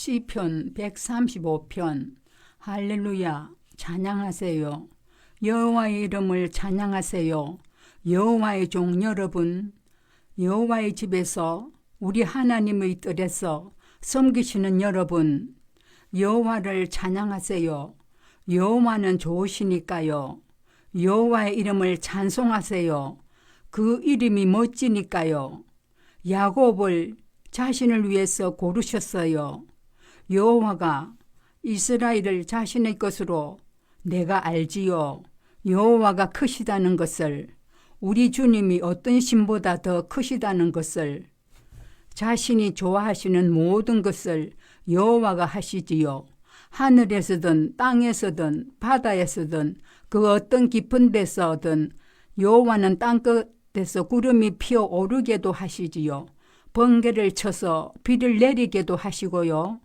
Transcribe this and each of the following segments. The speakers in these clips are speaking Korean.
시편 135편. 할렐루야, 찬양하세요. 여호와의 이름을 찬양하세요. 여호와의 종 여러분, 여호와의 집에서 우리 하나님의 뜰에서 섬기시는 여러분, 여호와를 찬양하세요. 여호와는 좋으시니까요. 여호와의 이름을 찬송하세요. 그 이름이 멋지니까요. 야곱을 자신을 위해서 고르셨어요. 여호와가 이스라엘을 자신의 것으로 내가 알지요. 여호와가 크시다는 것을, 우리 주님이 어떤 신보다 더 크시다는 것을, 자신이 좋아하시는 모든 것을 여호와가 하시지요. 하늘에서든 땅에서든 바다에서든 그 어떤 깊은 데서든 여호와는 땅끝에서 구름이 피어오르게도 하시지요. 번개를 쳐서 비를 내리게도 하시고요.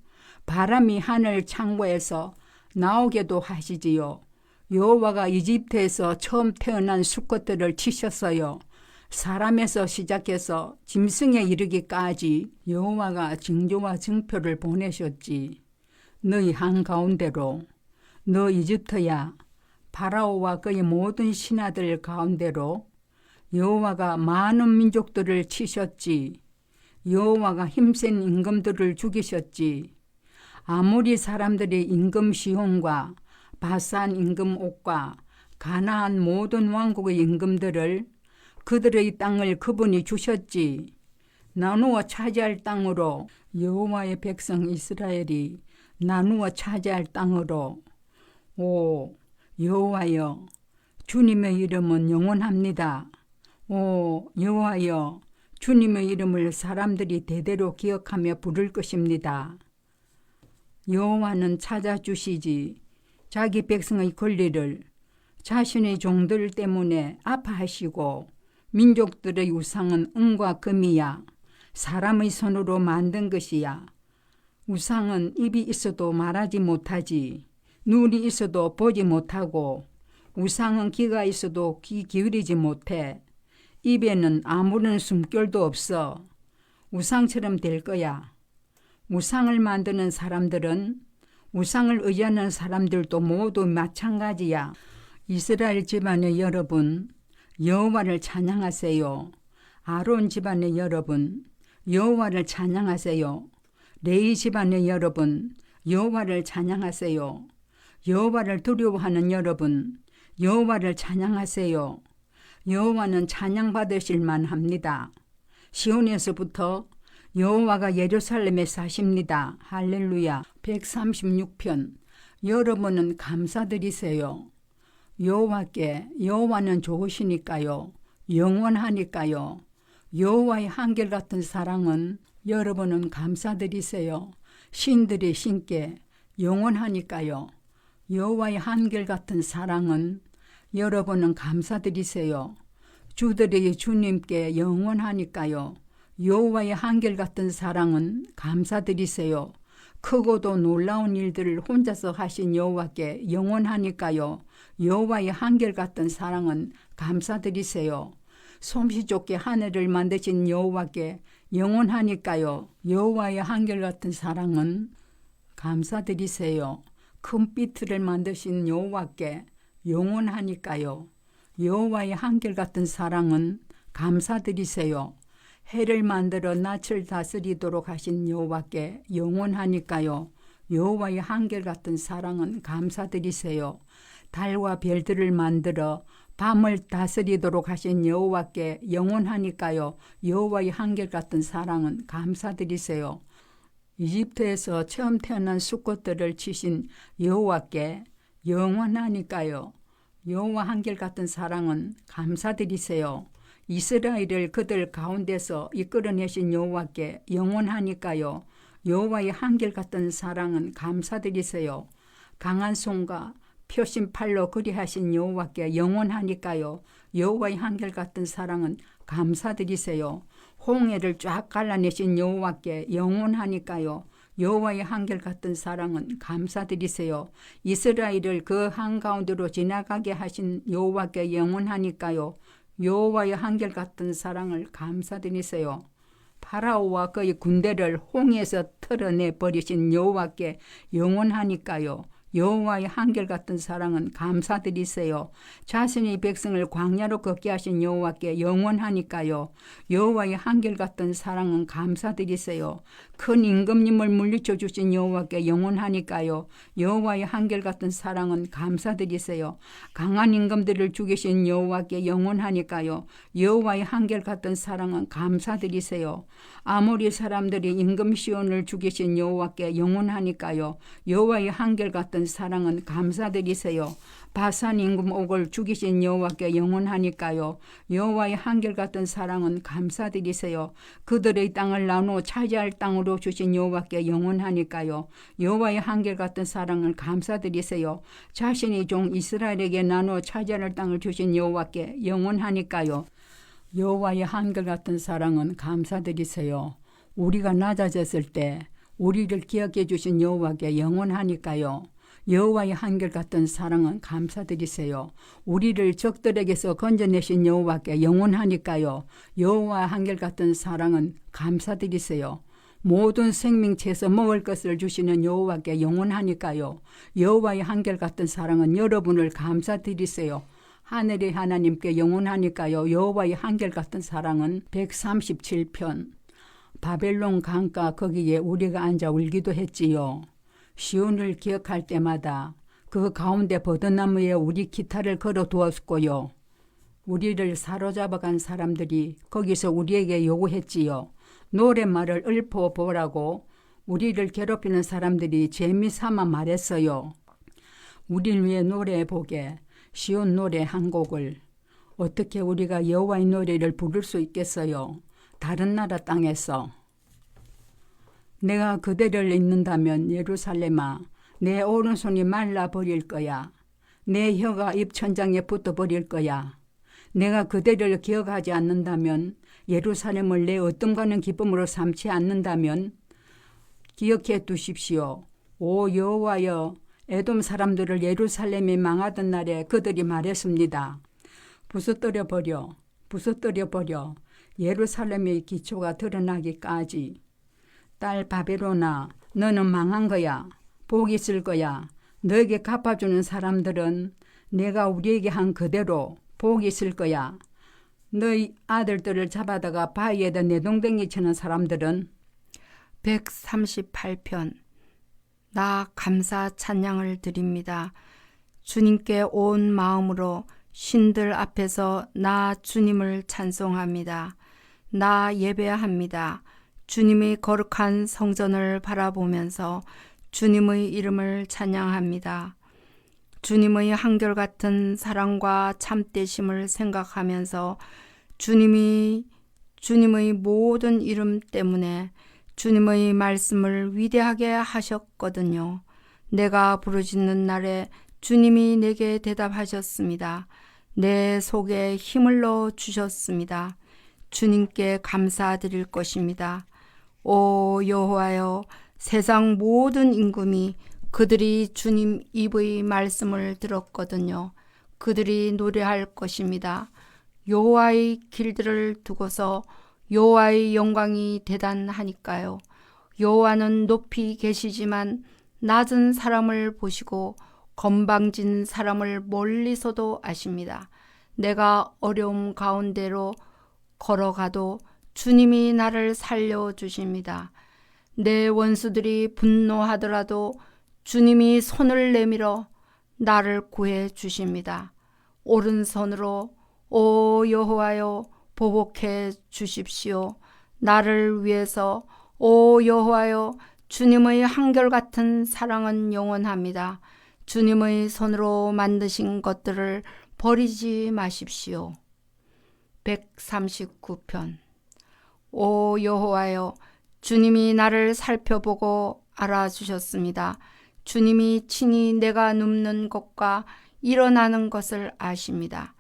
바람이 하늘 창고에서 나오게도 하시지요. 여호와가 이집트에서 처음 태어난 수컷들을 치셨어요. 사람에서 시작해서 짐승에 이르기까지 여호와가 징조와 증표를 보내셨지. 너희 한가운데로, 너 이집트야, 파라오와 그의 모든 신하들 가운데로 여호와가 많은 민족들을 치셨지. 여호와가 힘센 임금들을 죽이셨지. 아모리 사람들의 임금 시혼과 바산 임금 옥과 가나안 모든 왕국의 임금들을, 그들의 땅을 그분이 주셨지. 나누어 차지할 땅으로, 여호와의 백성 이스라엘이 나누어 차지할 땅으로. 오 여호와여, 주님의 이름은 영원합니다. 오 여호와여, 주님의 이름을 사람들이 대대로 기억하며 부를 것입니다. 여호와는 찾아주시지. 자기 백성의 권리를 자신의 종들 때문에 아파하시고, 민족들의 우상은 은과 금이야. 사람의 손으로 만든 것이야. 우상은 입이 있어도 말하지 못하지. 눈이 있어도 보지 못하고, 우상은 귀가 있어도 귀 기울이지 못해. 입에는 아무런 숨결도 없어. 우상처럼 될 거야. 우상을 만드는 사람들은, 우상을 의지하는 사람들도 모두 마찬가지야. 이스라엘 집안의 여러분, 여호와를 찬양하세요. 아론 집안의 여러분, 여호와를 찬양하세요. 레위 집안의 여러분, 여호와를 찬양하세요. 여호와를 두려워하는 여러분, 여호와를 찬양하세요. 여호와는 찬양받으실 만합니다. 시온에서부터 여호와가 예루살렘에 사십니다. 할렐루야. 136편. 여러분은 감사드리세요. 여호와께, 여호와는 좋으시니까요. 영원하니까요. 여호와의 한결같은 사랑은, 여러분은 감사드리세요. 신들의 신께 영원하니까요. 여호와의 한결같은 사랑은, 여러분은 감사드리세요. 주들의 주님께 영원하니까요. 여호와의 한결같은 사랑은 감사드리세요. 크고도 놀라운 일들을 혼자서 하신 여호와께 영원하니까요. 여호와의 한결같은 사랑은 감사드리세요. 솜씨 좋게 하늘을 만드신 여호와께 영원하니까요. 여호와의 한결같은 사랑은 감사드리세요. 큰 삐틀을 만드신 여호와께 영원하니까요. 여호와의 한결같은 사랑은 감사드리세요. 해를 만들어 낯을 다스리도록 하신 여호와께 영원하니까요. 여호와의 한결같은 사랑은 감사드리세요. 달과 별들을 만들어 밤을 다스리도록 하신 여호와께 영원하니까요. 여호와의 한결같은 사랑은 감사드리세요. 이집트에서 처음 태어난 수컷들을 치신 여호와께 영원하니까요. 여호와 한결같은 사랑은 감사드리세요. 이스라엘을 그들 가운데서 이끌어내신 여호와께 영원하니까요. 여호와의 한결같은 사랑은 감사드리세요. 강한 손과 표신 팔로 그리하신 여호와께 영원하니까요. 여호와의 한결같은 사랑은 감사드리세요. 홍해를 쫙 갈라내신 여호와께 영원하니까요. 여호와의 한결같은 사랑은 감사드리세요. 이스라엘을 그 한가운데로 지나가게 하신 여호와께 영원하니까요. 여호와의 한결같은 사랑을 감사드리세요. 파라오와 그의 군대를 홍해에서 털어내 버리신 여호와께 영원하니까요. 여호와의 한결같은 사랑은 감사드리세요. 자신의 백성을 광야로 걷게 하신 여호와께 영원하니까요. 여호와의 한결같은 사랑은 감사드리세요. 큰 임금님을 물리쳐 주신 여호와께 영원하니까요. 여호와의 한결같은 사랑은 감사드리세요. 강한 임금들을 죽이신 여호와께 영원하니까요. 여호와의 한결같은 사랑은 감사드리세요. 아모리 사람들이 임금 시온을 죽이신 여호와께 영원하니까요. 여호와의 한결같은 사랑은 감사드리세요. 바산 임금 옥을 죽이신 여호와께 영원하니까요. 여호와의 한결같은 사랑은 감사드리세요. 그들의 땅을 나누어 차지할 땅으로 주신 여호와께 영원하니까요. 여호와의 한결같은 사랑은 감사드리세요. 자신의 종 이스라엘에게 나누어 차지할 땅을 주신 여호와께 영원하니까요. 여호와의 한결같은 사랑은 감사드리세요. 우리가 낮아졌을 때 우리를 기억해 주신 여호와께 영원하니까요. 여호와의 한결같은 사랑은 감사드리세요. 우리를 적들에게서 건져내신 여호와께 영원하니까요. 여호와의 한결같은 사랑은 감사드리세요. 모든 생명체에서 먹을 것을 주시는 여호와께 영원하니까요. 여호와의 한결같은 사랑은 여러분을 감사드리세요. 하늘의 하나님께 영원하니까요. 여호와의 한결같은 사랑은 137편. 바벨론 강가 거기에 우리가 앉아 울기도 했지요. 시온을 기억할 때마다 그 가운데 버드나무에 우리 기타를 걸어 두었고요. 우리를 사로잡아간 사람들이 거기서 우리에게 요구했지요. 노랫말을 읊어보라고 우리를 괴롭히는 사람들이 재미삼아 말했어요. 우리를 위해 노래해보게 시온 노래 한 곡을. 어떻게 우리가 여호와의 노래를 부를 수 있겠어요? 다른 나라 땅에서. 내가 그대를 잊는다면 예루살렘아 내 오른손이 말라버릴 거야. 내 혀가 입천장에 붙어버릴 거야. 내가 그대를 기억하지 않는다면 예루살렘을 내 어떤 기쁨으로 삼지 않는다면 기억해 두십시오. 오 여호와여 에돔 사람들을 예루살렘이 망하던 날에 그들이 말했습니다. 부서뜨려 버려. 예루살렘의 기초가 드러나기까지. 딸 바벨론아 너는 망한 거야. 복이 있을 거야. 너에게 갚아주는 사람들은 내가 우리에게 한 그대로 복이 있을 거야. 너희 아들들을 잡아다가 바위에다 내동댕이 치는 사람들은 138편. 나 감사 찬양을 드립니다. 주님께 온 마음으로 신들 앞에서 나 주님을 찬송합니다. 나 예배합니다. 주님의 거룩한 성전을 바라보면서 주님의 이름을 찬양합니다. 주님의 한결같은 사랑과 참되심을 생각하면서 주님의 모든 이름 때문에 주님의 말씀을 위대하게 하셨거든요. 내가 부르짖는 날에 주님이 내게 대답하셨습니다. 내 속에 힘을 넣어 주셨습니다. 주님께 감사드릴 것입니다. 오 여호와여 세상 모든 임금이 그들이 주님 입의 말씀을 들었거든요. 그들이 노래할 것입니다. 여호와의 길들을 두고서 여호와의 영광이 대단하니까요. 여호와는 높이 계시지만 낮은 사람을 보시고 건방진 사람을 멀리서도 아십니다. 내가 어려움 가운데로 걸어가도 주님이 나를 살려주십니다. 내 원수들이 분노하더라도 주님이 손을 내밀어 나를 구해 주십니다. 오른손으로 오 여호와여 보복해 주십시오. 나를 위해서 오 여호와여 주님의 한결같은 사랑은 영원합니다. 주님의 손으로 만드신 것들을 버리지 마십시오. 139편. 오 여호와여 주님이 나를 살펴보고 알아주셨습니다. 주님이 친히 내가 눕는 것과 일어나는 것을 아십니다.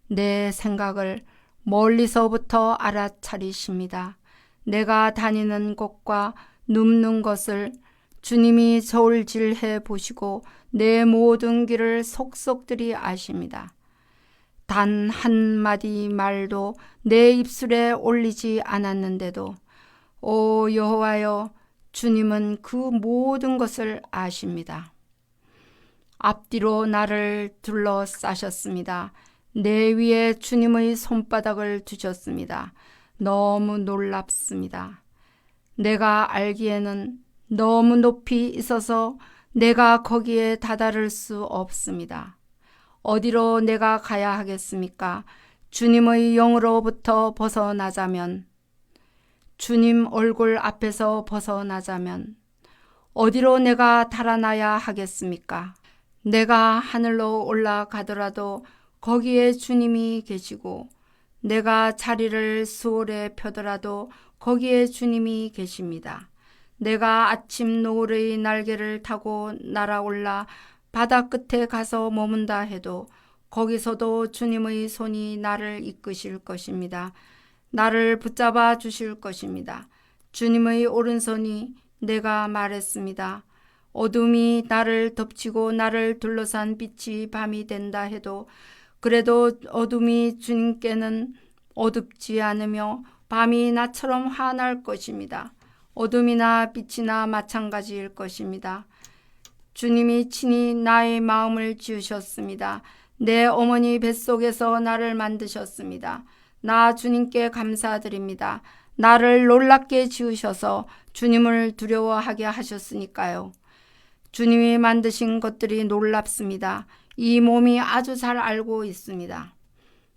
내 생각을 멀리서부터 알아차리십니다. 내가 다니는 곳과 눕는 것을 주님이 저울질해 보시고 내 모든 길을 속속들이 아십니다. 단 한마디 말도 내 입술에 올리지 않았는데도 오 여호와여 주님은 그 모든 것을 아십니다. 앞뒤로 나를 둘러싸셨습니다. 내 위에 주님의 손바닥을 두셨습니다. 너무 놀랍습니다. 내가 알기에는 너무 높이 있어서 내가 거기에 다다를 수 없습니다. 어디로 내가 가야 하겠습니까? 주님의 영으로부터 벗어나자면, 주님 얼굴 앞에서 벗어나자면 어디로 내가 달아나야 하겠습니까? 내가 하늘로 올라가더라도 거기에 주님이 계시고, 내가 자리를 수월에 펴더라도 거기에 주님이 계십니다. 내가 아침 노을의 날개를 타고 날아올라 바다 끝에 가서 머문다 해도 거기서도 주님의 손이 나를 이끄실 것입니다. 나를 붙잡아 주실 것입니다. 주님의 오른손이, 내가 말했습니다. 어둠이 나를 덮치고 나를 둘러싼 빛이 밤이 된다 해도 그래도 어둠이 주님께는 어둡지 않으며 밤이 나처럼 환할 것입니다. 어둠이나 빛이나 마찬가지일 것입니다. 주님이 친히 나의 마음을 지으셨습니다. 내 어머니 뱃속에서 나를 만드셨습니다. 나 주님께 감사드립니다. 나를 놀랍게 지으셔서 주님을 두려워하게 하셨으니까요. 주님이 만드신 것들이 놀랍습니다. 이 몸이 아주 잘 알고 있습니다.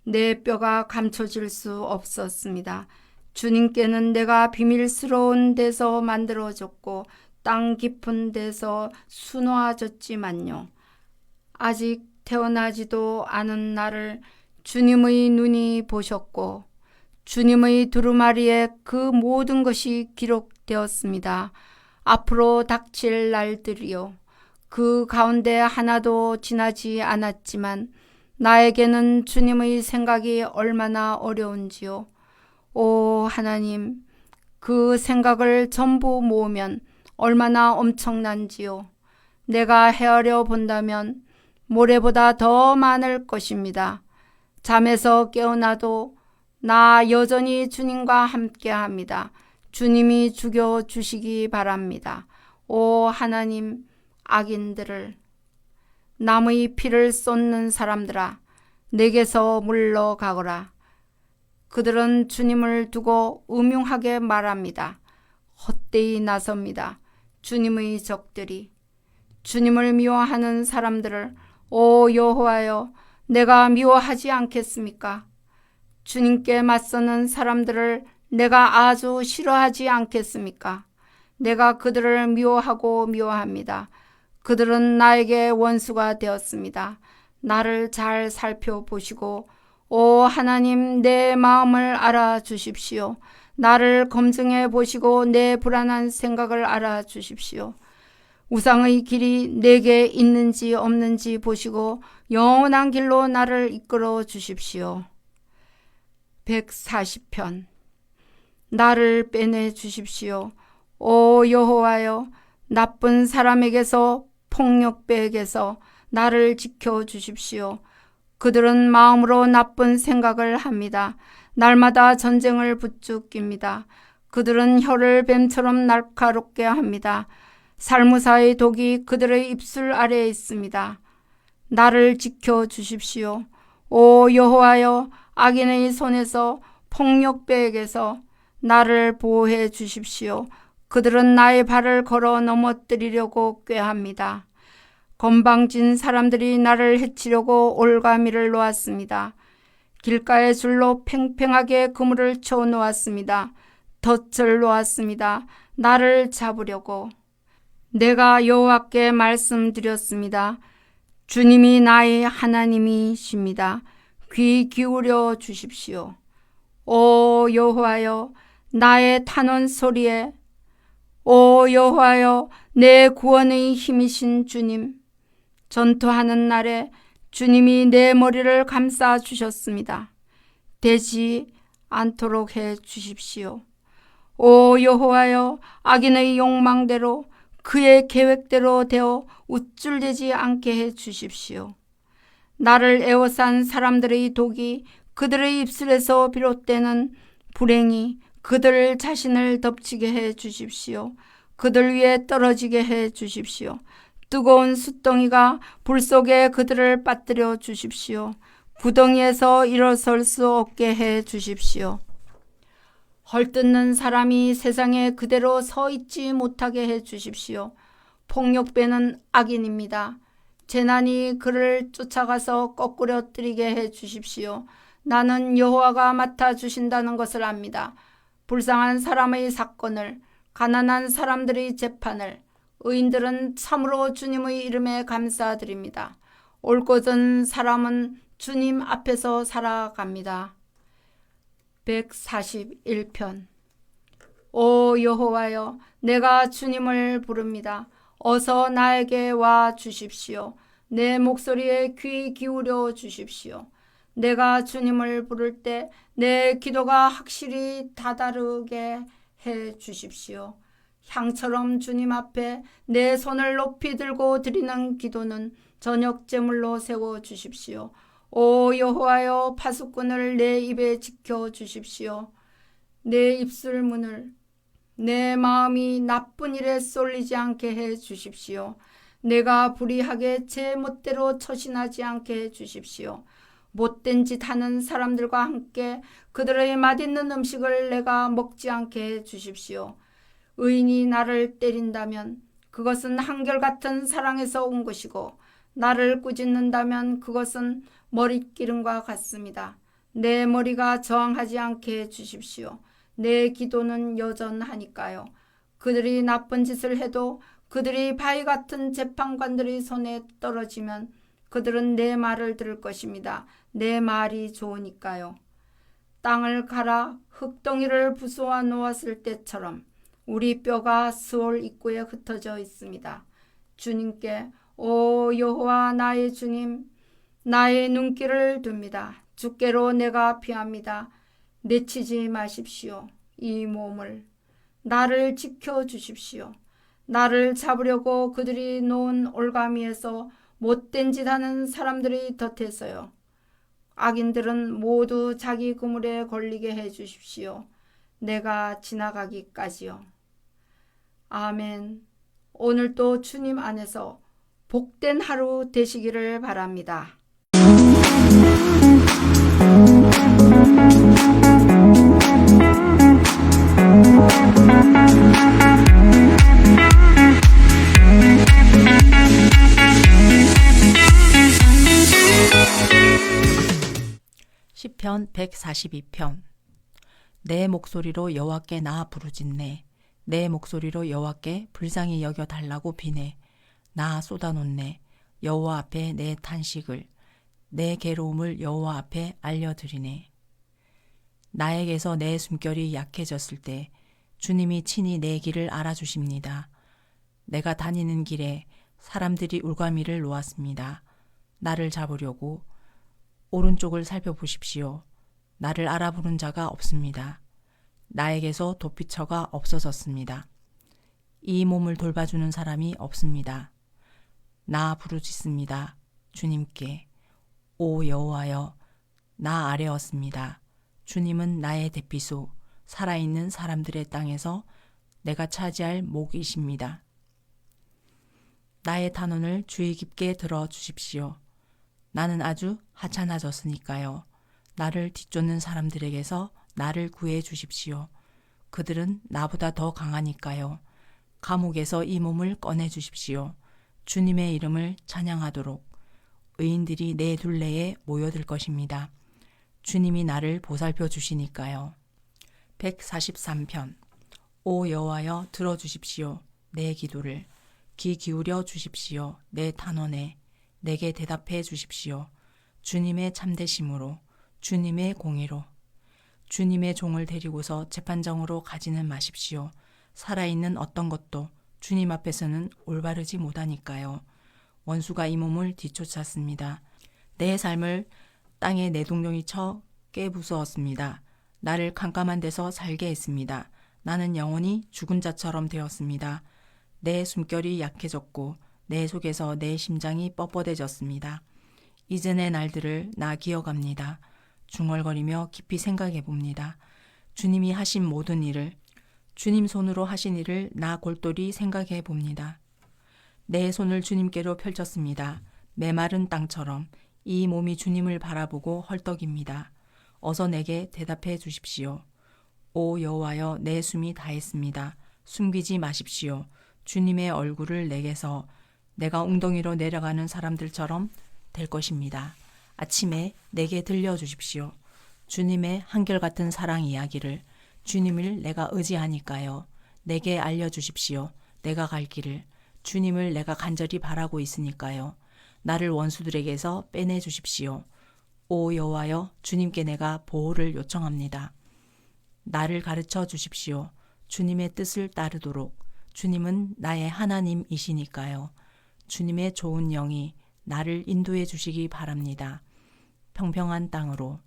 내 뼈가 감춰질 수 없었습니다. 주님께는 내가 비밀스러운 데서 만들어졌고 땅 깊은 데서 수놓아졌지만요. 아직 태어나지도 않은 나를 주님의 눈이 보셨고 주님의 두루마리에 그 모든 것이 기록되었습니다. 앞으로 닥칠 날들이요. 그 가운데 하나도 지나지 않았지만 나에게는 주님의 생각이 얼마나 어려운지요. 오 하나님, 그 생각을 전부 모으면 얼마나 엄청난지요. 내가 헤아려 본다면 모래보다 더 많을 것입니다. 잠에서 깨어나도 나 여전히 주님과 함께합니다. 주님이 죽여주시기 바랍니다. 오 하나님, 악인들을, 남의 피를 쏟는 사람들아, 내게서 물러가거라. 그들은 주님을 두고 음흉하게 말합니다. 헛되이 나섭니다. 주님의 적들이 주님을 미워하는 사람들을 오 여호와여, 내가 미워하지 않겠습니까? 주님께 맞서는 사람들을 내가 아주 싫어하지 않겠습니까? 내가 그들을 미워합니다. 그들은 나에게 원수가 되었습니다. 나를 잘 살펴보시고 오 하나님, 내 마음을 알아주십시오. 나를 검증해 보시고 내 불안한 생각을 알아주십시오. 우상의 길이 내게 있는지 없는지 보시고 영원한 길로 나를 이끌어 주십시오. 140편. 나를 빼내 주십시오. 오 여호와여, 나쁜 사람에게서, 폭력배에게서 나를 지켜 주십시오. 그들은 마음으로 나쁜 생각을 합니다. 날마다 전쟁을 부추깁니다. 그들은 혀를 뱀처럼 날카롭게 합니다. 살무사의 독이 그들의 입술 아래에 있습니다. 나를 지켜 주십시오. 오 여호와여, 악인의 손에서, 폭력배에게서 나를 보호해 주십시오. 그들은 나의 발을 걸어 넘어뜨리려고 꾀합니다. 건방진 사람들이 나를 해치려고 올가미를 놓았습니다. 길가에 줄로 팽팽하게 그물을 쳐 놓았습니다. 덫을 놓았습니다. 나를 잡으려고. 내가 여호와께 말씀드렸습니다. 주님이 나의 하나님이십니다. 귀 기울여 주십시오. 오 여호와여, 나의 탄원 소리에, 오 여호와여, 내 구원의 힘이신 주님, 전투하는 날에 주님이 내 머리를 감싸 주셨습니다. 되지 않도록 해 주십시오. 오 여호와여, 악인의 욕망대로, 그의 계획대로 되어 우쭐대지 않게 해 주십시오. 나를 에워싼 사람들의 독이 그들의 입술에서 비롯되는 불행이 그들 자신을 덮치게 해 주십시오. 그들 위에 떨어지게 해 주십시오. 뜨거운 숯덩이가 불 속에 그들을 빠뜨려 주십시오. 구덩이에서 일어설 수 없게 해 주십시오. 헐뜯는 사람이 세상에 그대로 서 있지 못하게 해 주십시오. 폭력배는 악인입니다. 재난이 그를 쫓아가서 거꾸려 뜨리게 해 주십시오. 나는 여호와가 맡아주신다는 것을 압니다. 불쌍한 사람의 사건을, 가난한 사람들의 재판을, 의인들은 참으로 주님의 이름에 감사드립니다. 옳거든 사람은 주님 앞에서 살아갑니다. 141편. 오 여호와여, 내가 주님을 부릅니다. 어서 나에게 와 주십시오. 내 목소리에 귀 기울여 주십시오. 내가 주님을 부를 때 내 기도가 확실히 다다르게 해 주십시오. 향처럼 주님 앞에 내 손을 높이 들고 드리는 기도는 저녁 제물로 세워 주십시오. 오 여호와여, 파수꾼을 내 입에 지켜 주십시오. 내 입술 문을, 내 마음이 나쁜 일에 쏠리지 않게 해 주십시오. 내가 불의하게 제 멋대로 처신하지 않게 해 주십시오. 못된 짓 하는 사람들과 함께 그들의 맛있는 음식을 내가 먹지 않게 해 주십시오. 의인이 나를 때린다면 그것은 한결같은 사랑에서 온 것이고, 나를 꾸짖는다면 그것은 머릿기름과 같습니다. 내 머리가 저항하지 않게 해 주십시오. 내 기도는 여전하니까요. 그들이 나쁜 짓을 해도 그들이 바위 같은 재판관들의 손에 떨어지면 그들은 내 말을 들을 것입니다. 내 말이 좋으니까요. 땅을 갈아 흙덩이를 부수어 놓았을 때처럼 우리 뼈가 스올 입구에 흩어져 있습니다. 주님께 오 여호와 나의 주님, 나의 눈길을 둡니다. 주께로 내가 피합니다. 내치지 마십시오. 이 몸을, 나를 지켜주십시오. 나를 잡으려고 그들이 놓은 올가미에서 못된 짓 하는 사람들이 덫에서요. 악인들은 모두 자기 그물에 걸리게 해 주십시오. 내가 지나가기까지요. 아멘. 오늘도 주님 안에서 복된 하루 되시기를 바랍니다. 시편 142편. 내 목소리로 여호와께 나 부르짖네. 내 목소리로 여호와께 불쌍히 여겨 달라고 비네. 나 쏟아놓네. 여호와 앞에 내 탄식을, 내 괴로움을 여호와 앞에 알려드리네. 나에게서 내 숨결이 약해졌을 때 주님이 친히 내 길을 알아주십니다. 내가 다니는 길에 사람들이 울과미를 놓았습니다. 나를 잡으려고. 오른쪽을 살펴보십시오. 나를 알아보는 자가 없습니다. 나에게서 도피처가 없어졌습니다. 이 몸을 돌봐주는 사람이 없습니다. 나 부르짖습니다. 주님께. 오 여호와여, 나 아뢰었습니다. 주님은 나의 대피소, 살아있는 사람들의 땅에서 내가 차지할 목이십니다. 나의 탄원을 주의 깊게 들어주십시오. 나는 아주 하찮아졌으니까요. 나를 뒤쫓는 사람들에게서 나를 구해 주십시오. 그들은 나보다 더 강하니까요. 감옥에서 이 몸을 꺼내 주십시오. 주님의 이름을 찬양하도록. 의인들이 내 둘레에 모여들 것입니다. 주님이 나를 보살펴 주시니까요. 143편. 오 여호와여, 들어주십시오. 내 기도를. 귀 기울여 주십시오. 내 탄원에. 내게 대답해 주십시오. 주님의 참되심으로, 주님의 공의로. 주님의 종을 데리고서 재판정으로 가지는 마십시오. 살아있는 어떤 것도 주님 앞에서는 올바르지 못하니까요. 원수가 이 몸을 뒤쫓았습니다. 내 삶을 땅에 내동댕이 쳐 깨부수었습니다. 나를 깜깜한 데서 살게 했습니다. 나는 영원히 죽은 자처럼 되었습니다. 내 숨결이 약해졌고 내 속에서 내 심장이 뻣뻣해졌습니다. 이전의 날들을 나 기억합니다. 중얼거리며 깊이 생각해 봅니다. 주님이 하신 모든 일을, 주님 손으로 하신 일을 나 골똘히 생각해 봅니다. 내 손을 주님께로 펼쳤습니다. 메마른 땅처럼 이 몸이 주님을 바라보고 헐떡입니다. 어서 내게 대답해 주십시오. 오 여호와여, 내 숨이 다했습니다. 숨기지 마십시오. 주님의 얼굴을 내게서 내가 웅덩이로 내려가는 사람들처럼 될 것입니다. 아침에 내게 들려주십시오. 주님의 한결같은 사랑 이야기를, 주님을 내가 의지하니까요. 내게 알려주십시오. 내가 갈 길을, 주님을 내가 간절히 바라고 있으니까요. 나를 원수들에게서 빼내주십시오. 오 여호와여, 주님께 내가 보호를 요청합니다. 나를 가르쳐 주십시오. 주님의 뜻을 따르도록. 주님은 나의 하나님이시니까요. 주님의 좋은 영이 나를 인도해 주시기 바랍니다. 평평한 땅으로.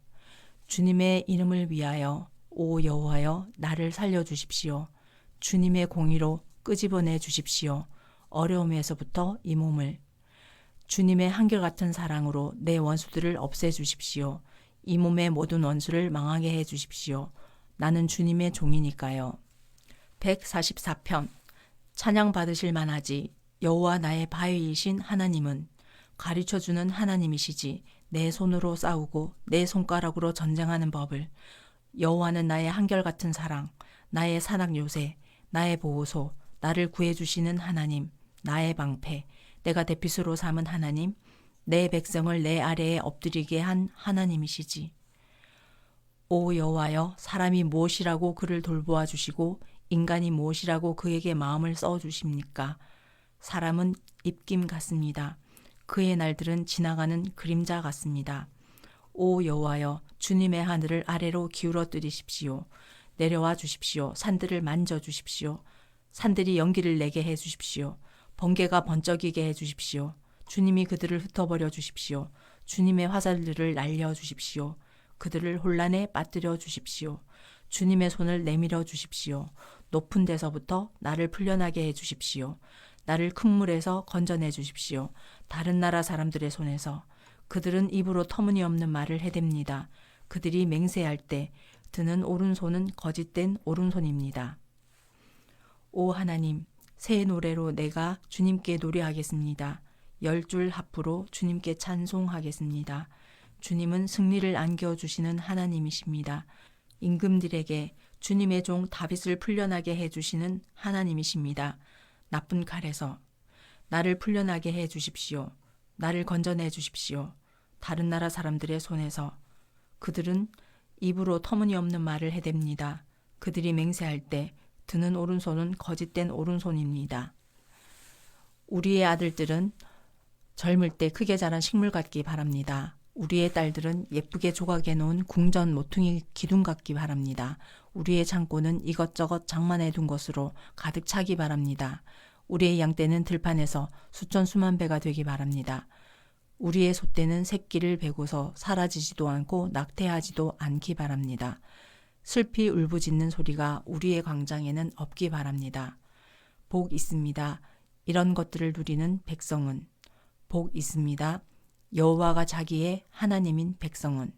주님의 이름을 위하여 오 여호와여, 나를 살려주십시오. 주님의 공의로 끄집어내 주십시오. 어려움에서부터 이 몸을. 주님의 한결같은 사랑으로 내 원수들을 없애주십시오. 이 몸의 모든 원수를 망하게 해주십시오. 나는 주님의 종이니까요. 144편. 찬양 받으실 만하지. 여호와 나의 바위이신 하나님은 가르쳐주는 하나님이시지. 내 손으로 싸우고 내 손가락으로 전쟁하는 법을. 여호와는 나의 한결같은 사랑, 나의 산악 요새, 나의 보호소, 나를 구해주시는 하나님, 나의 방패, 내가 대피소로 삼은 하나님, 내 백성을 내 아래에 엎드리게 한 하나님이시지. 오 여호와여, 사람이 무엇이라고 그를 돌보아 주시고 인간이 무엇이라고 그에게 마음을 써 주십니까? 사람은 입김 같습니다. 그의 날들은 지나가는 그림자 같습니다. 오 여호와여, 주님의 하늘을 아래로 기울어 뜨리십시오. 내려와 주십시오. 산들을 만져 주십시오. 산들이 연기를 내게 해 주십시오. 번개가 번쩍이게 해 주십시오. 주님이 그들을 흩어버려 주십시오. 주님의 화살들을 날려 주십시오. 그들을 혼란에 빠뜨려 주십시오. 주님의 손을 내밀어 주십시오. 높은 데서부터 나를 풀려나게 해 주십시오. 나를 큰 물에서 건져내 주십시오. 다른 나라 사람들의 손에서. 그들은 입으로 터무니없는 말을 해댑니다. 그들이 맹세할 때 드는 오른손은 거짓된 오른손입니다. 오 하나님, 새 노래로 내가 주님께 노래하겠습니다. 10줄 하프로 주님께 찬송하겠습니다. 주님은 승리를 안겨주시는 하나님이십니다. 임금들에게 주님의 종 다윗을 풀려나게 해주시는 하나님이십니다. 나쁜 칼에서 나를 풀려나게 해 주십시오. 나를 건져내 주십시오. 다른 나라 사람들의 손에서. 그들은 입으로 터무니없는 말을 해댑니다. 그들이 맹세할 때 드는 오른손은 거짓된 오른손입니다. 우리의 아들들은 젊을 때 크게 자란 식물 같기 바랍니다. 우리의 딸들은 예쁘게 조각해 놓은 궁전 모퉁이 기둥 같기 바랍니다. 우리의 창고는 이것저것 장만해 둔 것으로 가득 차기 바랍니다. 우리의 양떼는 들판에서 수천 수만 배가 되기 바랍니다. 우리의 소떼는 새끼를 베고서 사라지지도 않고 낙태하지도 않기 바랍니다. 슬피 울부짖는 소리가 우리의 광장에는 없기 바랍니다. 복 있습니다. 이런 것들을 누리는 백성은. 복 있습니다. 여호와가 자기의 하나님인 백성은.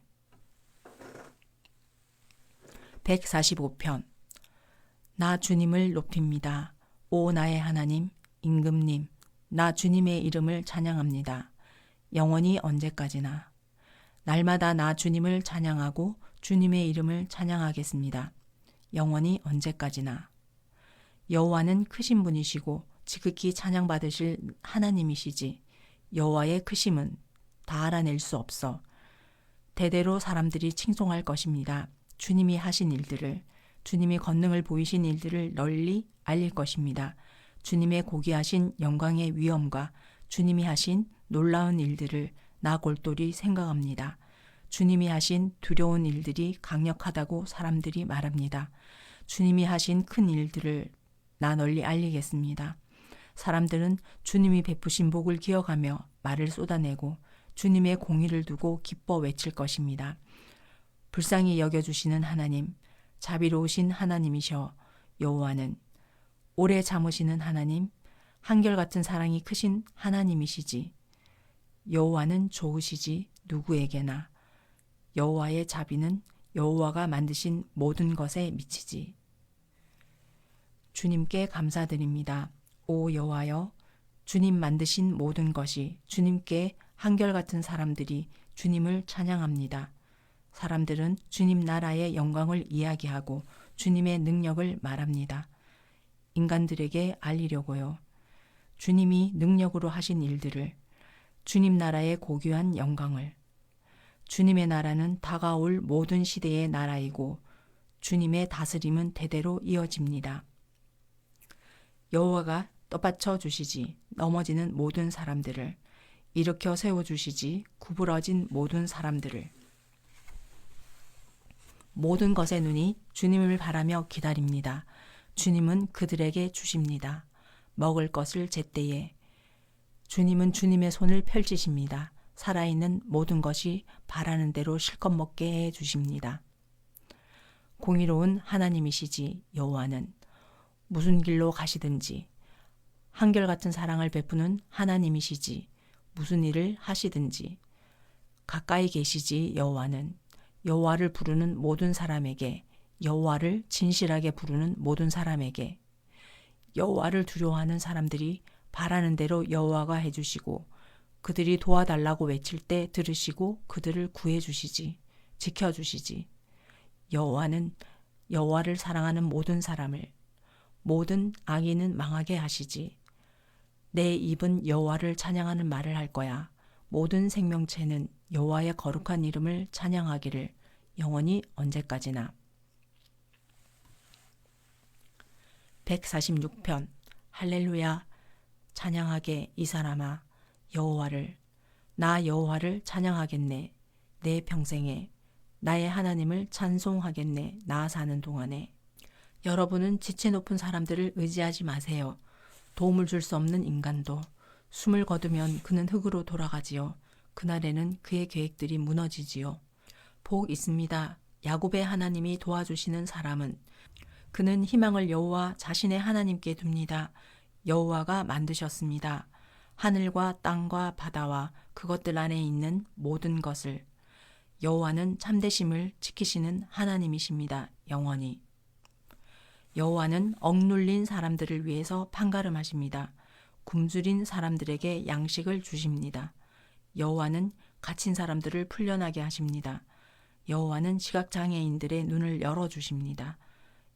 145편. 나 주님을 높입니다. 오 나의 하나님, 임금님, 나 주님의 이름을 찬양합니다. 영원히 언제까지나. 날마다 나 주님을 찬양하고 주님의 이름을 찬양하겠습니다. 영원히 언제까지나. 여호와는 크신 분이시고 지극히 찬양받으실 하나님이시지. 여호와의 크심은 다 알아낼 수 없어. 대대로 사람들이 칭송할 것입니다. 주님이 하신 일들을, 주님이 권능을 보이신 일들을 널리 알릴 것입니다. 주님의 고귀하신 영광의 위엄과 주님이 하신 놀라운 일들을 나 골똘히 생각합니다. 주님이 하신 두려운 일들이 강력하다고 사람들이 말합니다. 주님이 하신 큰 일들을 나 널리 알리겠습니다. 사람들은 주님이 베푸신 복을 기억하며 말을 쏟아내고 주님의 공의를 두고 기뻐 외칠 것입니다. 불쌍히 여겨주시는 하나님, 자비로우신 하나님이셔. 여호와는 오래 참으시는 하나님, 한결같은 사랑이 크신 하나님이시지. 여호와는 좋으시지 누구에게나. 여호와의 자비는 여호와가 만드신 모든 것에 미치지. 주님께 감사드립니다. 오 여호와여, 주님 만드신 모든 것이 주님께 한결같은 사람들이 주님을 찬양합니다. 사람들은 주님 나라의 영광을 이야기하고 주님의 능력을 말합니다. 인간들에게 알리려고요. 주님이 능력으로 하신 일들을, 주님 나라의 고귀한 영광을. 주님의 나라는 다가올 모든 시대의 나라이고 주님의 다스림은 대대로 이어집니다. 여호와가 떠받쳐 주시지 넘어지는 모든 사람들을, 일으켜 세워주시지 구부러진 모든 사람들을. 모든 것의 눈이 주님을 바라며 기다립니다. 주님은 그들에게 주십니다. 먹을 것을 제때에. 주님은 주님의 손을 펼치십니다. 살아있는 모든 것이 바라는 대로 실컷 먹게 해 주십니다. 공의로운 하나님이시지 여호와는. 무슨 길로 가시든지 한결같은 사랑을 베푸는 하나님이시지 무슨 일을 하시든지 가까이 계시지 여호와는. 여호와를 부르는 모든 사람에게, 여호와를 진실하게 부르는 모든 사람에게. 여호와를 두려워하는 사람들이 바라는 대로 여호와가 해주시고 그들이 도와달라고 외칠 때 들으시고 그들을 구해주시지, 지켜주시지. 여호와는 여호와를 사랑하는 모든 사람을, 모든 악인은 망하게 하시지. 내 입은 여호와를 찬양하는 말을 할 거야. 모든 생명체는 여호와의 거룩한 이름을 찬양하기를 영원히 언제까지나. 146편. 할렐루야. 찬양하게 이 사람아 여호와를. 나 여호와를 찬양하겠네. 내 평생에. 나의 하나님을 찬송하겠네. 나 사는 동안에. 여러분은 지체 높은 사람들을 의지하지 마세요. 도움을 줄 수 없는 인간도 숨을 거두면 그는 흙으로 돌아가지요. 그날에는 그의 계획들이 무너지지요. 복 있습니다. 야곱의 하나님이 도와주시는 사람은. 그는 희망을 여호와 자신의 하나님께 둡니다. 여호와가 만드셨습니다. 하늘과 땅과 바다와 그것들 안에 있는 모든 것을. 여호와는 참되심을 지키시는 하나님이십니다. 영원히. 여호와는 억눌린 사람들을 위해서 판가름하십니다. 굶주린 사람들에게 양식을 주십니다. 여호와는 갇힌 사람들을 풀려나게 하십니다. 여호와는 시각장애인들의 눈을 열어주십니다.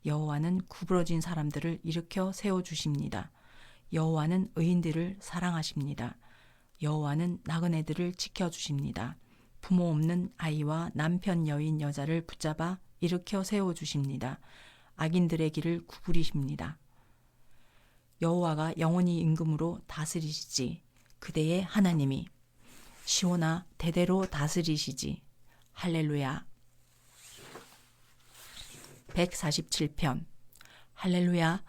여호와는 구부러진 사람들을 일으켜 세워주십니다. 여호와는 의인들을 사랑하십니다. 여호와는 나그네들을 지켜주십니다. 부모 없는 아이와 남편 여인 여자를 붙잡아 일으켜 세워주십니다. 악인들의 길을 구부리십니다. 여호와가 영원히 임금으로 다스리시지. 그대의 하나님이. 시온아 대대로 다스리시지. 할렐루야. 147편. 할렐루야.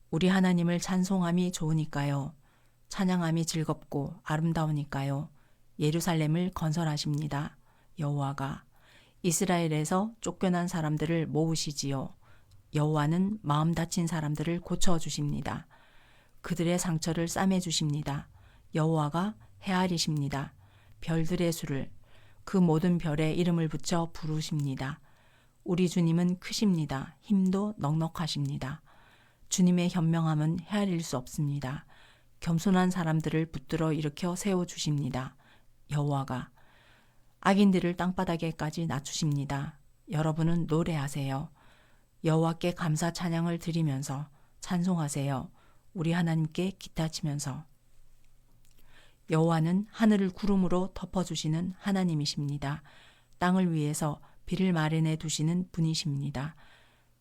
우리 하나님을 찬송함이 좋으니까요. 찬양함이 즐겁고 아름다우니까요. 예루살렘을 건설하십니다. 여호와가. 이스라엘에서 쫓겨난 사람들을 모으시지요. 여호와는 마음 다친 사람들을 고쳐주십니다. 그들의 상처를 싸매주십니다. 여호와가 헤아리십니다. 별들의 수를, 그 모든 별에 이름을 붙여 부르십니다. 우리 주님은 크십니다. 힘도 넉넉하십니다. 주님의 현명함은 헤아릴 수 없습니다. 겸손한 사람들을 붙들어 일으켜 세워주십니다. 여호와가. 악인들을 땅바닥에까지 낮추십니다. 여러분은 노래하세요. 여호와께 감사 찬양을 드리면서 찬송하세요. 우리 하나님께 기타 치면서. 여호와는 하늘을 구름으로 덮어주시는 하나님이십니다. 땅을 위해서 비를 마련해 두시는 분이십니다.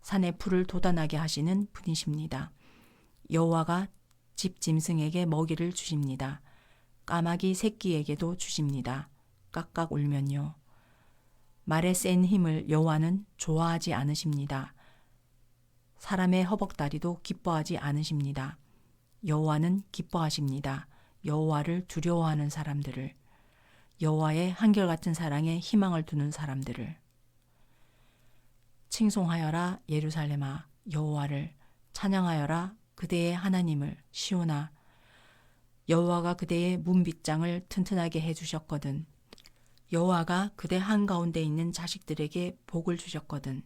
산의 풀을 돋아나게 하시는 분이십니다. 여호와가 집 짐승에게 먹이를 주십니다. 까마귀 새끼에게도 주십니다. 깍깍 울면요. 말의 센 힘을 여호와는 좋아하지 않으십니다. 사람의 허벅다리도 기뻐하지 않으십니다. 여호와는 기뻐하십니다. 여호와를 두려워하는 사람들을, 여호와의 한결같은 사랑에 희망을 두는 사람들을. 칭송하여라 예루살렘아 여호와를. 찬양하여라 그대의 하나님을 시온아. 여호와가 그대의 문빗장을 튼튼하게 해주셨거든. 여호와가 그대 한가운데 있는 자식들에게 복을 주셨거든.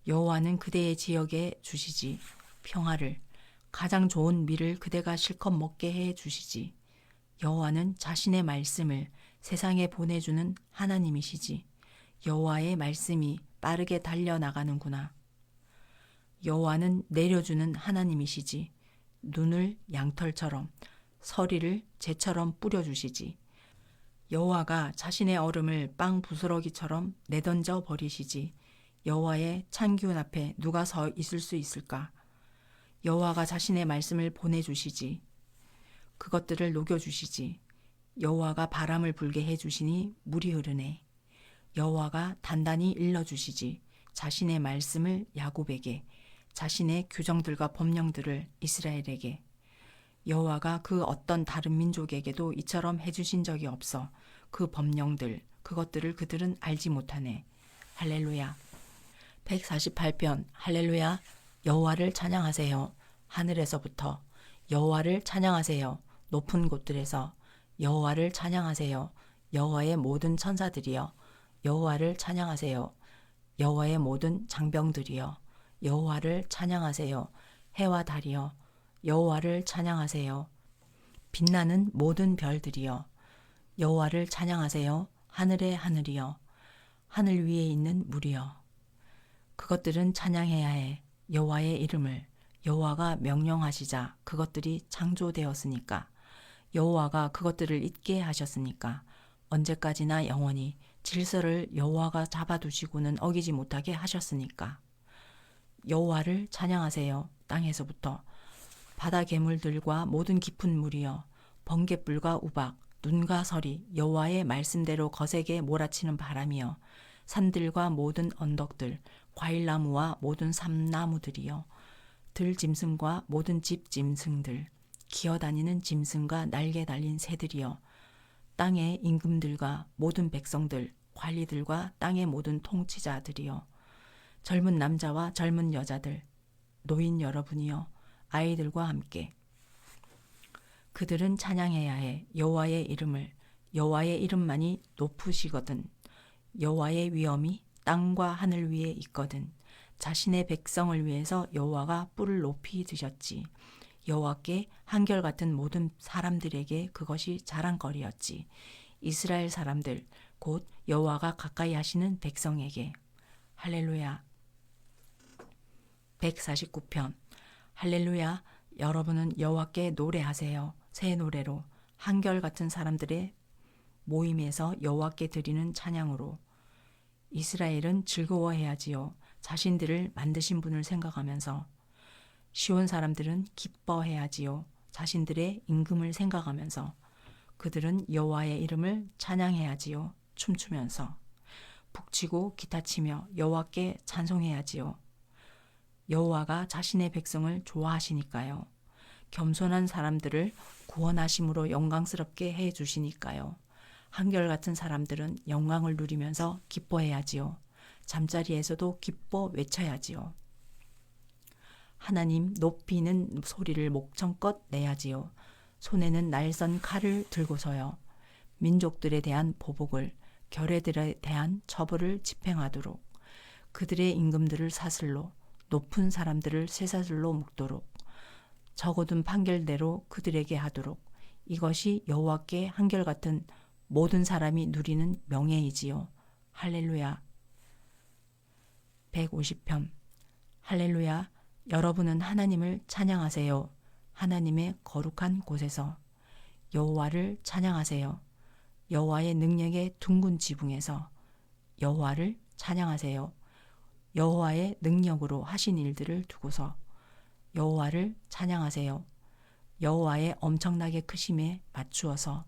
여호와는 그대의 지역에 주시지. 평화를, 가장 좋은 밀을 그대가 실컷 먹게 해 주시지. 여호와는 자신의 말씀을 세상에 보내주는 하나님이시지. 여호와의 말씀이 빠르게 달려나가는구나. 여호와는 내려주는 하나님이시지. 눈을 양털처럼, 서리를 재처럼 뿌려주시지. 여호와가 자신의 얼음을 빵 부스러기처럼 내던져 버리시지. 여호와의 찬 기운 앞에 누가 서 있을 수 있을까? 여호와가 자신의 말씀을 보내주시지. 그것들을 녹여주시지. 여호와가 바람을 불게 해주시니 물이 흐르네. 여호와가 단단히 일러주시지. 자신의 말씀을 야곱에게, 자신의 규정들과 법령들을 이스라엘에게. 여호와가 그 어떤 다른 민족에게도 이처럼 해주신 적이 없어. 그 법령들, 그것들을 그들은 알지 못하네. 할렐루야. 148편 할렐루야. 여호와를 찬양하세요. 하늘에서부터 여호와를 찬양하세요. 높은 곳들에서 여호와를 찬양하세요. 여호와의 모든 천사들이여 여호와를 찬양하세요. 여호와의 모든 장병들이여 여호와를 찬양하세요. 해와 달이여 여호와를 찬양하세요. 빛나는 모든 별들이여 여호와를 찬양하세요. 하늘의 하늘이여 하늘 위에 있는 물이여 그것들은 찬양해야 해. 여호와의 이름을. 여호와가 명령하시자 그것들이 창조되었으니까. 여호와가 그것들을 있게 하셨으니까. 언제까지나 영원히 질서를 여호와가 잡아두시고는 어기지 못하게 하셨으니까. 여호와를 찬양하세요. 땅에서부터 바다 괴물들과 모든 깊은 물이여 번갯불과 우박 눈과 서리 여호와의 말씀대로 거세게 몰아치는 바람이여 산들과 모든 언덕들 과일나무와 모든 삼나무들이여 들짐승과 모든 집짐승들 기어다니는 짐승과 날개 달린 새들이여 땅의 임금들과 모든 백성들 관리들과 땅의 모든 통치자들이여 젊은 남자와 젊은 여자들 노인 여러분이여 아이들과 함께 그들은 찬양해야 해. 여호와의 이름을. 여호와의 이름만이 높으시거든. 여호와의 위엄이 땅과 하늘 위에 있거든. 자신의 백성을 위해서 여호와가 뿔을 높이 드셨지. 여호와께 한결같은 모든 사람들에게 그것이 자랑거리였지. 이스라엘 사람들 곧 여호와가 가까이 하시는 백성에게. 할렐루야. 149편 할렐루야. 여러분은 여호와께 노래하세요. 새 노래로 한결같은 사람들의 모임에서 여호와께 드리는 찬양으로. 이스라엘은 즐거워해야지요. 자신들을 만드신 분을 생각하면서. 시온 사람들은 기뻐해야지요. 자신들의 임금을 생각하면서. 그들은 여호와의 이름을 찬양해야지요. 춤추면서. 북치고 기타치며 여호와께 찬송해야지요. 여호와가 자신의 백성을 좋아하시니까요. 겸손한 사람들을 구원하심으로 영광스럽게 해주시니까요. 한결같은 사람들은 영광을 누리면서 기뻐해야지요. 잠자리에서도 기뻐 외쳐야지요. 하나님 높이는 소리를 목청껏 내야지요. 손에는 날선 칼을 들고서요. 민족들에 대한 보복을, 결례들에 대한 처벌을 집행하도록, 그들의 임금들을 사슬로, 높은 사람들을 쇠사슬로 묶도록, 적어둔 판결대로 그들에게 하도록. 이것이 여호와께 한결같은 모든 사람이 누리는 명예이지요. 할렐루야. 150편 할렐루야. 여러분은 하나님을 찬양하세요. 하나님의 거룩한 곳에서 여호와를 찬양하세요. 여호와의 능력의 둥근 지붕에서 여호와를 찬양하세요. 여호와의 능력으로 하신 일들을 두고서 여호와를 찬양하세요. 여호와의 엄청나게 크심에 맞추어서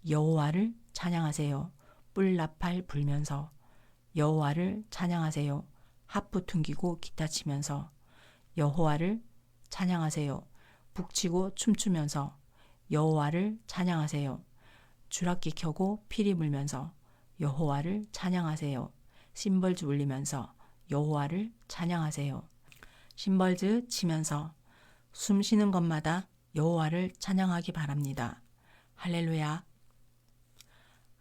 여호와를 찬양하세요. 뿔나팔 불면서 여호와를 찬양하세요. 하프 퉁기고 기타 치면서 여호와를 찬양하세요. 북치고 춤추면서 여호와를 찬양하세요. 주락기 켜고 피리 불면서 여호와를 찬양하세요. 심벌즈 울리면서 여호와를 찬양하세요. 심벌즈 치면서 숨 쉬는 것마다 여호와를 찬양하기 바랍니다. 할렐루야.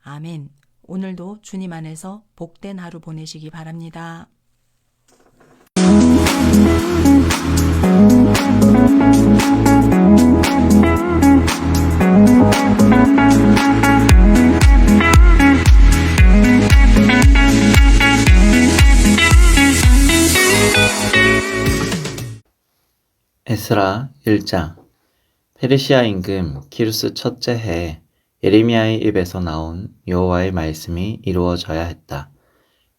아멘. 오늘도 주님 안에서 복된 하루 보내시기 바랍니다. 1장 페르시아 임금 키루스 첫째 해에 예레미야의 입에서 나온 여호와의 말씀이 이루어져야 했다.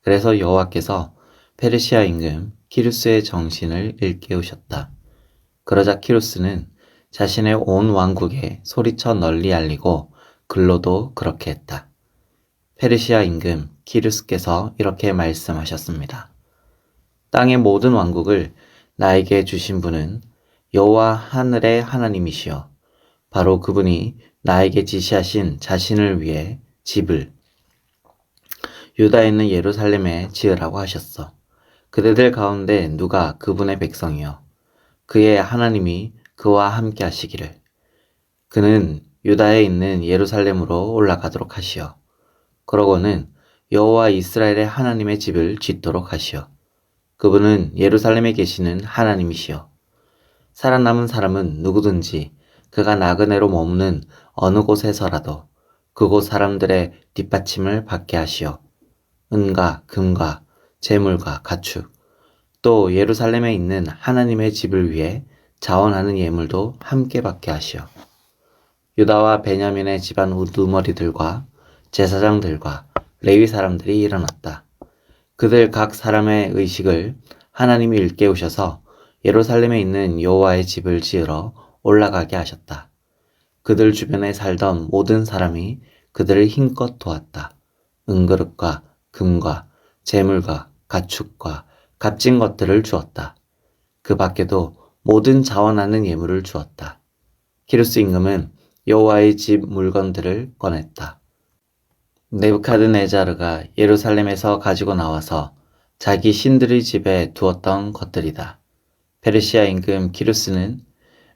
그래서 여호와께서 페르시아 임금 키루스의 정신을 일깨우셨다. 그러자 키루스는 자신의 온 왕국에 소리쳐 널리 알리고 글로도 그렇게 했다. 페르시아 임금 키루스께서 이렇게 말씀하셨습니다. 땅의 모든 왕국을 나에게 주신 분은 여호와 하늘의 하나님이시여 바로 그분이 나에게 지시하신 자신을 위해 집을 유다에 있는 예루살렘에 지으라고 하셨어. 그대들 가운데 누가 그분의 백성이여 그의 하나님이 그와 함께 하시기를 그는 유다에 있는 예루살렘으로 올라가도록 하시어 그러고는 여호와 이스라엘의 하나님의 집을 짓도록 하시어 그분은 예루살렘에 계시는 하나님이시여 살아남은 사람은 누구든지 그가 나그네로 머무는 어느 곳에서라도 그곳 사람들의 뒷받침을 받게 하시어 은과 금과 재물과 가축 또 예루살렘에 있는 하나님의 집을 위해 자원하는 예물도 함께 받게 하시어 유다와 베냐민의 집안 우두머리들과 제사장들과 레위 사람들이 일어났다. 그들 각 사람의 의식을 하나님이 일깨우셔서 예루살렘에 있는 여호와의 집을 지으러 올라가게 하셨다. 그들 주변에 살던 모든 사람이 그들을 힘껏 도왔다. 은그릇과 금과 재물과 가축과 값진 것들을 주었다. 그 밖에도 모든 자원하는 예물을 주었다. 키루스 임금은 여호와의 집 물건들을 꺼냈다. 느부갓네자르가 예루살렘에서 가지고 나와서 자기 신들의 집에 두었던 것들이다. 페르시아 임금 키루스는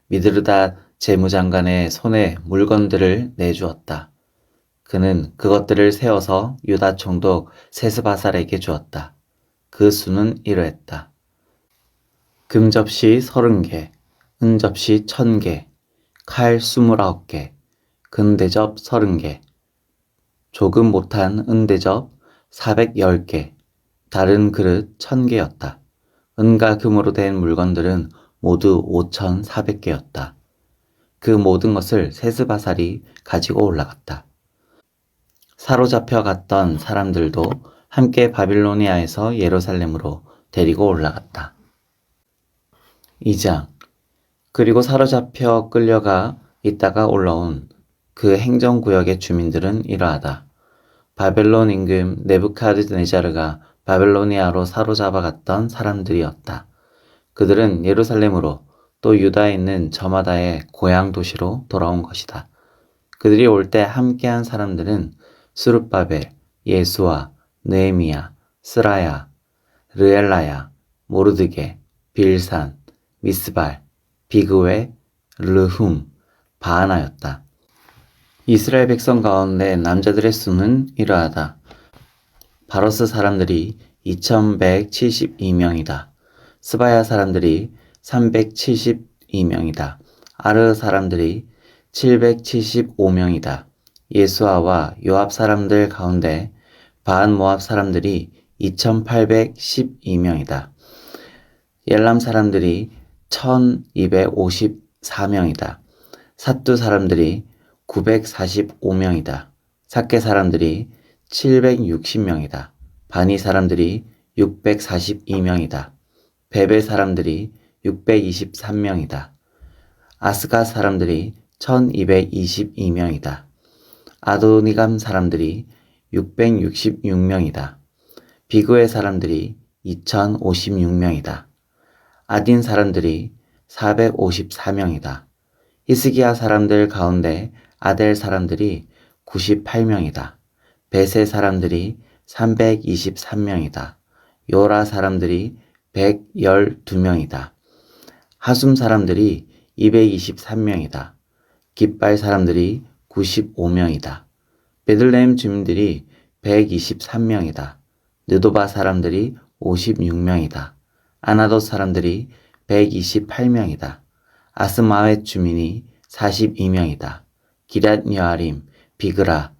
미드르닷 재무장관의 손에 물건들을 내주었다. 그는 그것들을 세워서 유다 총독 세스바살에게 주었다. 그 수는 이러했다. 금접시 30개, 은접시 1000개, 칼 29개, 금대접 30개, 조금 못한 은대접 410개, 다른 그릇 1000개였다. 은과 금으로 된 물건들은 모두 5400개였다. 그 모든 것을 세스바살이 가지고 올라갔다. 사로잡혀 갔던 사람들도 함께 바빌로니아에서 예루살렘으로 데리고 올라갔다. 2장 그리고 사로잡혀 끌려가 있다가 올라온 그 행정구역의 주민들은 이러하다. 바벨론 임금 느부갓네자르가 바벨로니아로 사로잡아 갔던 사람들이었다. 그들은 예루살렘으로 또 유다에 있는 저마다의 고향 도시로 돌아온 것이다. 그들이 올 때 함께한 사람들은 스룹바벨, 예수아, 느헤미야, 스라야, 르엘라야, 모르드게, 빌산, 미스발, 비그웨, 르훔, 바하나였다. 이스라엘 백성 가운데 남자들의 수는 이러하다. 바로스 사람들이 2172명이다. 스바야 사람들이 372명이다. 아르 사람들이 775명이다. 예수아와 요압 사람들 가운데 바한 모압 사람들이 2812명이다. 엘람 사람들이 1254명이다. 삿두 사람들이 945명이다. 삭개 사람들이 760명이다. 바니 사람들이 642명이다. 베베 사람들이 623명이다. 아스가 사람들이 1222명이다. 아도니감 사람들이 666명이다. 비그의 사람들이 2056명이다. 아딘 사람들이 454명이다. 히스기야 사람들 가운데 아델 사람들이 98명이다. 베세 사람들이 323명이다. 요라 사람들이 112명이다. 하숨 사람들이 223명이다. 깃발 사람들이 95명이다. 베들레헴 주민들이 123명이다. 느도바 사람들이 56명이다. 아나돗 사람들이 128명이다. 아스마웻 주민이 42명이다. 기럇 여아림, 비그라,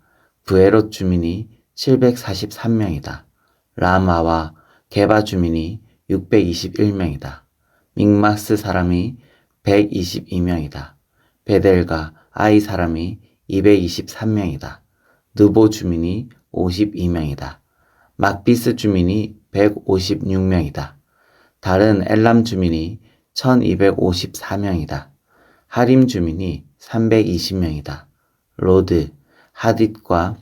브에롯 주민이 743명이다. 라마와 게바 주민이 621명이다. 믹마스 사람이 122명이다. 베델과 아이 사람이 223명이다. 느보 주민이 52명이다. 막비스 주민이 156명이다. 다른 엘람 주민이 1254명이다. 하림 주민이 320명이다. 로드, 하딧과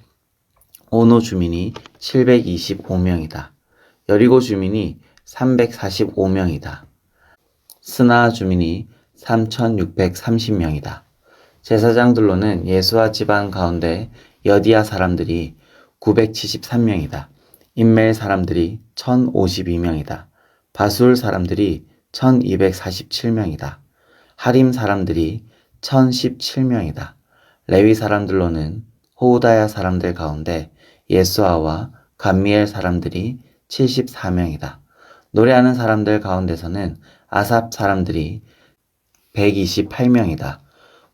오노 주민이 725명이다. 여리고 주민이 345명이다. 스나 주민이 3630명이다. 제사장들로는 예수아 집안 가운데 여디야 사람들이 973명이다. 인멜 사람들이 1052명이다. 바술 사람들이 1247명이다. 하림 사람들이 1017명이다. 레위 사람들로는 호우다야 사람들 가운데 예수아와 감미엘 사람들이 74명이다. 노래하는 사람들 가운데서는 아삽 사람들이 128명이다.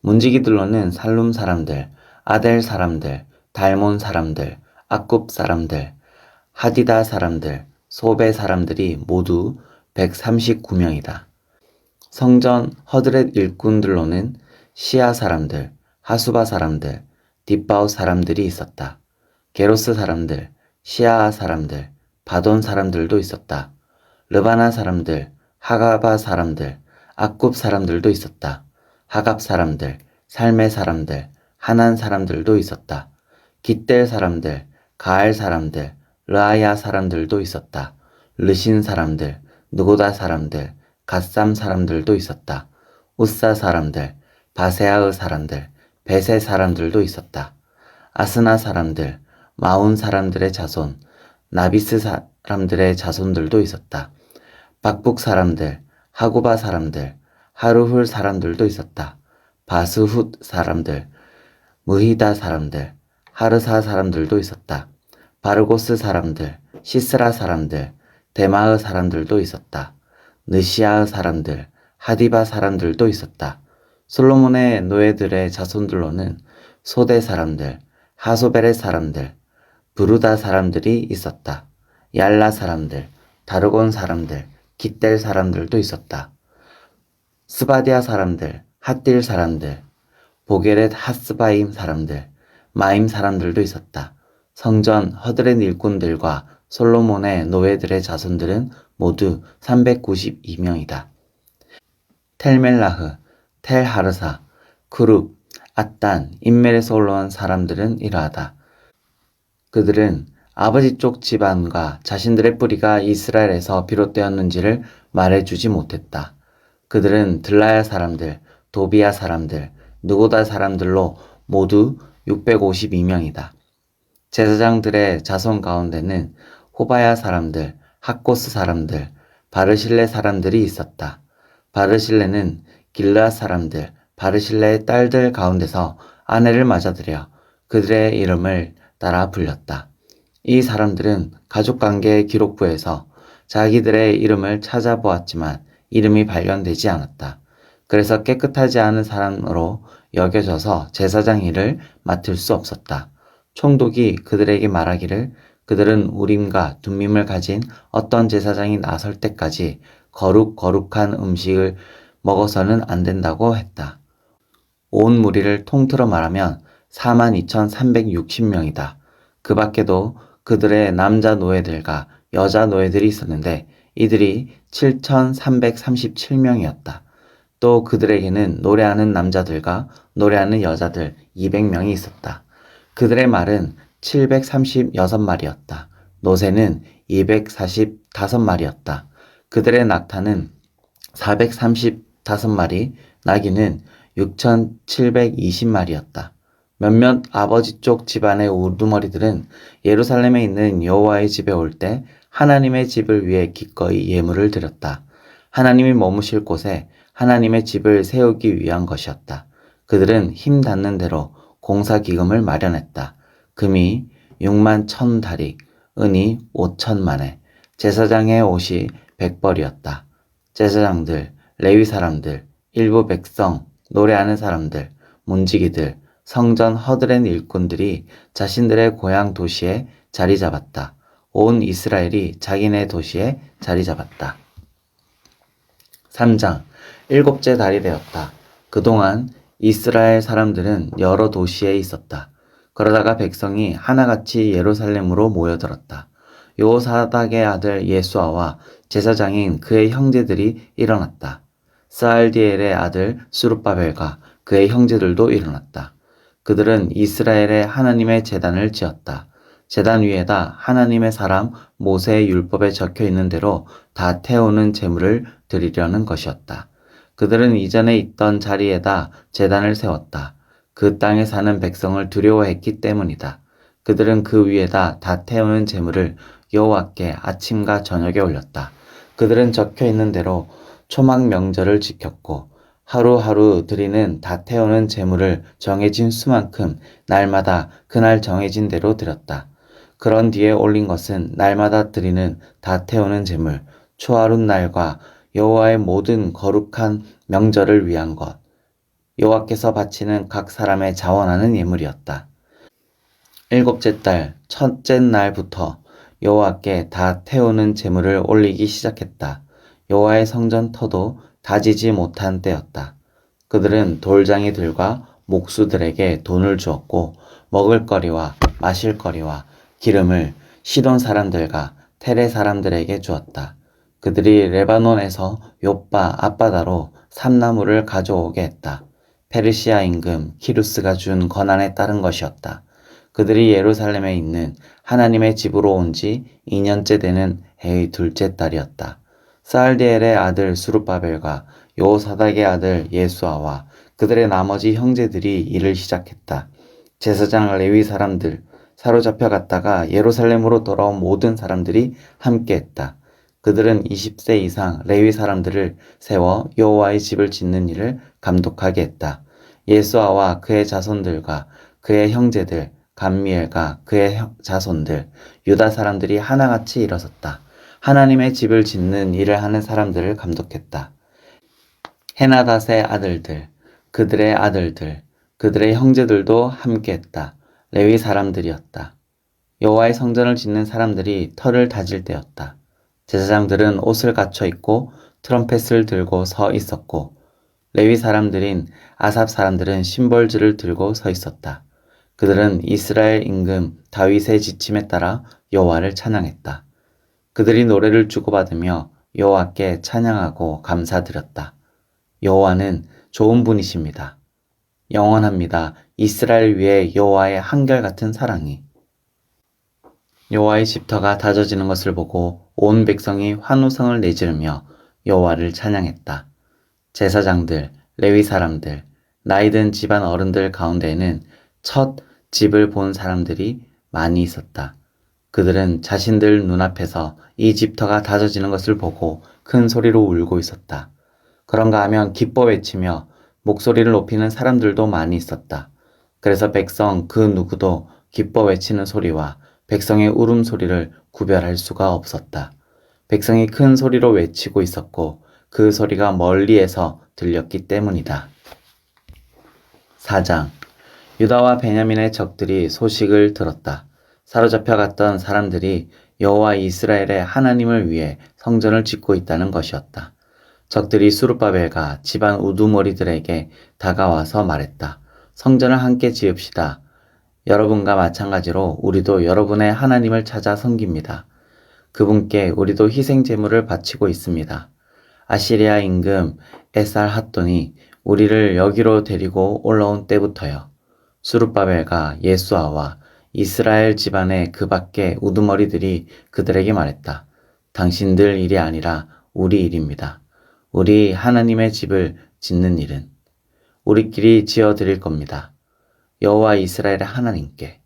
문지기들로는 살룸 사람들, 아델 사람들, 달몬 사람들, 악굽 사람들, 하디다 사람들, 소베 사람들이 모두 139명이다. 성전 허드렛 일꾼들로는 시아 사람들, 하수바 사람들, 딥바우 사람들이 있었다. 게로스 사람들, 시아아 사람들, 바돈 사람들도 있었다. 르바나 사람들, 하가바 사람들, 악굽 사람들도 있었다. 하갑 사람들, 살메 사람들, 하난 사람들도 있었다. 깃델 사람들, 가알 사람들, 르아야 사람들도 있었다. 르신 사람들, 누고다 사람들, 갓삼 사람들도 있었다. 우사 사람들, 바세아의 사람들, 베세 사람들도 있었다. 아스나 사람들, 마운 사람들의 자손, 나비스 사람들의 자손들도 있었다. 박북 사람들, 하구바 사람들, 하루훌 사람들도 있었다. 바스훗 사람들, 무히다 사람들, 하르사 사람들도 있었다. 바르고스 사람들, 시스라 사람들, 데마의 사람들도 있었다. 느시아의 사람들, 하디바 사람들도 있었다. 솔로몬의 노예들의 자손들로는 소대 사람들, 하소베레 사람들, 부르다 사람들이 있었다. 얄라 사람들, 다르곤 사람들, 깃델 사람들도 있었다. 스바디아 사람들, 핫딜 사람들, 보게렛 핫스바임 사람들, 마임 사람들도 있었다. 성전 허드렛 일꾼들과 솔로몬의 노예들의 자손들은 모두 392명이다. 텔멜라흐, 텔하르사, 크룹, 앗단, 인멜에서 올라온 사람들은 이러하다. 그들은 아버지 쪽 집안과 자신들의 뿌리가 이스라엘에서 비롯되었는지를 말해주지 못했다. 그들은 들라야 사람들, 도비야 사람들, 느고다 사람들로 모두 652명이다. 제사장들의 자손 가운데는 호바야 사람들, 학고스 사람들, 바르실레 사람들이 있었다. 바르실레는 길르앗 사람들, 바르실레의 딸들 가운데서 아내를 맞아들여 그들의 이름을 따라 불렸다. 이 사람들은 가족관계 기록부에서 자기들의 이름을 찾아보았지만 이름이 발견되지 않았다. 그래서 깨끗하지 않은 사람으로 여겨져서 제사장 일을 맡을 수 없었다. 총독이 그들에게 말하기를 그들은 우림과 둠밈을 가진 어떤 제사장이 나설 때까지 거룩한 음식을 먹어서는 안 된다고 했다. 온 무리를 통틀어 말하면 42,360명이다. 그 밖에도 그들의 남자 노예들과 여자 노예들이 있었는데 이들이 7,337명이었다. 또 그들에게는 노래하는 남자들과 노래하는 여자들 200명이 있었다. 그들의 말은 736마리였다. 노새는 245마리였다. 그들의 낙타는 435마리, 나귀는 6,720마리였다. 몇몇 아버지 쪽 집안의 우두머리들은 예루살렘에 있는 여호와의 집에 올 때 하나님의 집을 위해 기꺼이 예물을 드렸다. 하나님이 머무실 곳에 하나님의 집을 세우기 위한 것이었다. 그들은 힘 닿는 대로 공사기금을 마련했다. 금이 61,000다릭, 은이 5,000만에, 제사장의 옷이 100벌이었다. 제사장들, 레위 사람들, 일부 백성, 노래하는 사람들, 문지기들, 성전 허드렛 일꾼들이 자신들의 고향 도시에 자리 잡았다. 온 이스라엘이 자기네 도시에 자리 잡았다. 3장 일곱째 달이 되었다. 그동안 이스라엘 사람들은 여러 도시에 있었다. 그러다가 백성이 하나같이 예루살렘으로 모여들었다. 요사닥의 아들 예수아와 제사장인 그의 형제들이 일어났다. 스알디엘의 아들 수룹바벨과 그의 형제들도 일어났다. 그들은 이스라엘의 하나님의 제단을 지었다. 제단 위에다 하나님의 사람 모세의 율법에 적혀 있는 대로 다 태우는 제물을 드리려는 것이었다. 그들은 이전에 있던 자리에다 제단을 세웠다. 그 땅에 사는 백성을 두려워했기 때문이다. 그들은 그 위에다 다 태우는 제물을 여호와께 아침과 저녁에 올렸다. 그들은 적혀 있는 대로 초막 명절을 지켰고 하루하루 드리는 다 태우는 제물을 정해진 수만큼 날마다 그날 정해진 대로 드렸다. 그런 뒤에 올린 것은 날마다 드리는 다 태우는 제물, 초하룻날과 여호와의 모든 거룩한 명절을 위한 것, 여호와께서 바치는 각 사람의 자원하는 예물이었다. 일곱째 달 첫째 날부터 여호와께 다 태우는 제물을 올리기 시작했다. 여호와의 성전 터도 다지지 못한 때였다. 그들은 돌장이들과 목수들에게 돈을 주었고 먹을거리와 마실거리와 기름을 시돈 사람들과 테레 사람들에게 주었다. 그들이 레바논에서 욥바 앞바다로 삼나무를 가져오게 했다. 페르시아 임금 키루스가 준 권한에 따른 것이었다. 그들이 예루살렘에 있는 하나님의 집으로 온 지 2년째 되는 해의 둘째 달이었다. 스알디엘의 아들 수룹바벨과 요사닥의 아들 예수아와 그들의 나머지 형제들이 일을 시작했다. 제사장 레위 사람들, 사로잡혀 갔다가 예루살렘으로 돌아온 모든 사람들이 함께했다. 그들은 20세 이상 레위 사람들을 세워 여호와의 집을 짓는 일을 감독하게 했다. 예수아와 그의 자손들과 그의 형제들, 감미엘과 그의 자손들, 유다 사람들이 하나같이 일어섰다. 하나님의 집을 짓는 일을 하는 사람들을 감독했다. 헤나닷의 아들들, 그들의 아들들, 그들의 형제들도 함께했다. 레위 사람들이었다. 여호와의 성전을 짓는 사람들이 터를 다질 때였다. 제사장들은 옷을 갖춰 입고 트럼펫을 들고 서 있었고 레위 사람들인 아삽 사람들은 심벌주를 들고 서 있었다. 그들은 이스라엘 임금 다윗의 지침에 따라 여호와를 찬양했다. 그들이 노래를 주고받으며 여호와께 찬양하고 감사드렸다. 여호와는 좋은 분이십니다. 영원합니다. 이스라엘 위에 여호와의 한결같은 사랑이. 여호와의 집터가 다져지는 것을 보고 온 백성이 환호성을 내지르며 여호와를 찬양했다. 제사장들, 레위 사람들, 나이든 집안 어른들 가운데에는 첫 집을 본 사람들이 많이 있었다. 그들은 자신들 눈앞에서 이 집터가 다져지는 것을 보고 큰 소리로 울고 있었다. 그런가 하면 기뻐 외치며 목소리를 높이는 사람들도 많이 있었다. 그래서 백성 그 누구도 기뻐 외치는 소리와 백성의 울음소리를 구별할 수가 없었다. 백성이 큰 소리로 외치고 있었고 그 소리가 멀리에서 들렸기 때문이다. 4장 유다와 베냐민의 적들이 소식을 들었다. 사로잡혀 갔던 사람들이 여호와 이스라엘의 하나님을 위해 성전을 짓고 있다는 것이었다. 적들이 수룹바벨과 집안 우두머리들에게 다가와서 말했다. 성전을 함께 지읍시다. 여러분과 마찬가지로 우리도 여러분의 하나님을 찾아 섬깁니다. 그분께 우리도 희생 제물을 바치고 있습니다. 아시리아 임금 에살핫돈이 우리를 여기로 데리고 올라온 때부터요. 수룹바벨과 예수아와 이스라엘 집안의 그 밖의 우두머리들이 그들에게 말했다. 당신들 일이 아니라 우리 일입니다. 우리 하나님의 집을 짓는 일은 우리끼리 지어드릴 겁니다. 여호와 이스라엘의 하나님께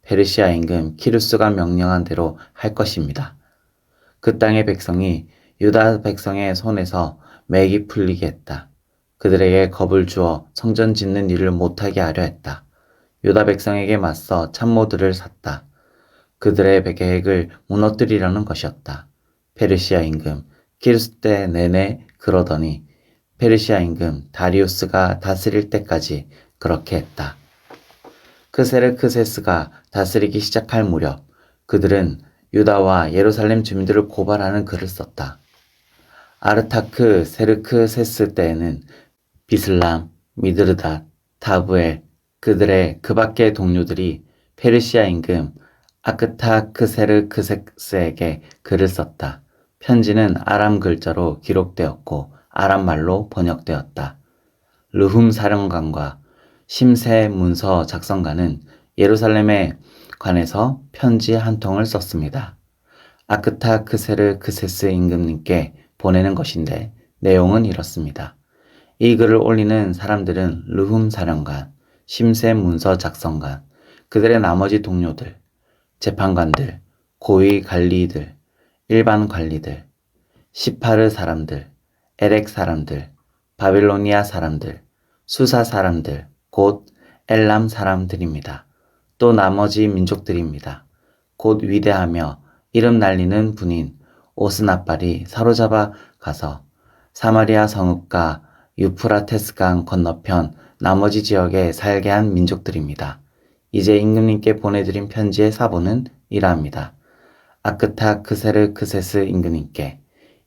페르시아 임금 키루스가 명령한 대로 할 것입니다. 그 땅의 백성이 유다 백성의 손에서 맥이 풀리게 했다. 그들에게 겁을 주어 성전 짓는 일을 못하게 하려 했다. 유다 백성에게 맞서 참모들을 샀다. 그들의 계획을 무너뜨리려는 것이었다. 페르시아 임금 키루스 때 내내 그러더니 페르시아 임금 다리우스가 다스릴 때까지 그렇게 했다. 크세르크세스가 다스리기 시작할 무렵 그들은 유다와 예루살렘 주민들을 고발하는 글을 썼다. 아르타크 세르크세스 때에는 비슬람, 미드르닷, 다부엘, 그들의 그 밖의 동료들이 페르시아 임금 아크타크세르크세스에게 글을 썼다. 편지는 아람 글자로 기록되었고 아람말로 번역되었다. 르훔 사령관과 심세 문서 작성가는 예루살렘에 관해서 편지 한 통을 썼습니다. 아크타크세르크세스 임금님께 보내는 것인데 내용은 이렇습니다. 이 글을 올리는 사람들은 르훔 사령관, 심세 문서 작성관, 그들의 나머지 동료들, 재판관들, 고위 관리들, 일반 관리들, 시파르 사람들, 에렉 사람들, 바빌로니아 사람들, 수사 사람들, 곧 엘람 사람들입니다. 또 나머지 민족들입니다. 곧 위대하며 이름 날리는 분인 오스나발이 사로잡아 가서 사마리아 성읍과 유프라테스강 건너편 나머지 지역에 살게 한 민족들입니다. 이제 임금님께 보내드린 편지의 사본은 이러합니다. 아크타크세르크세스 임금님께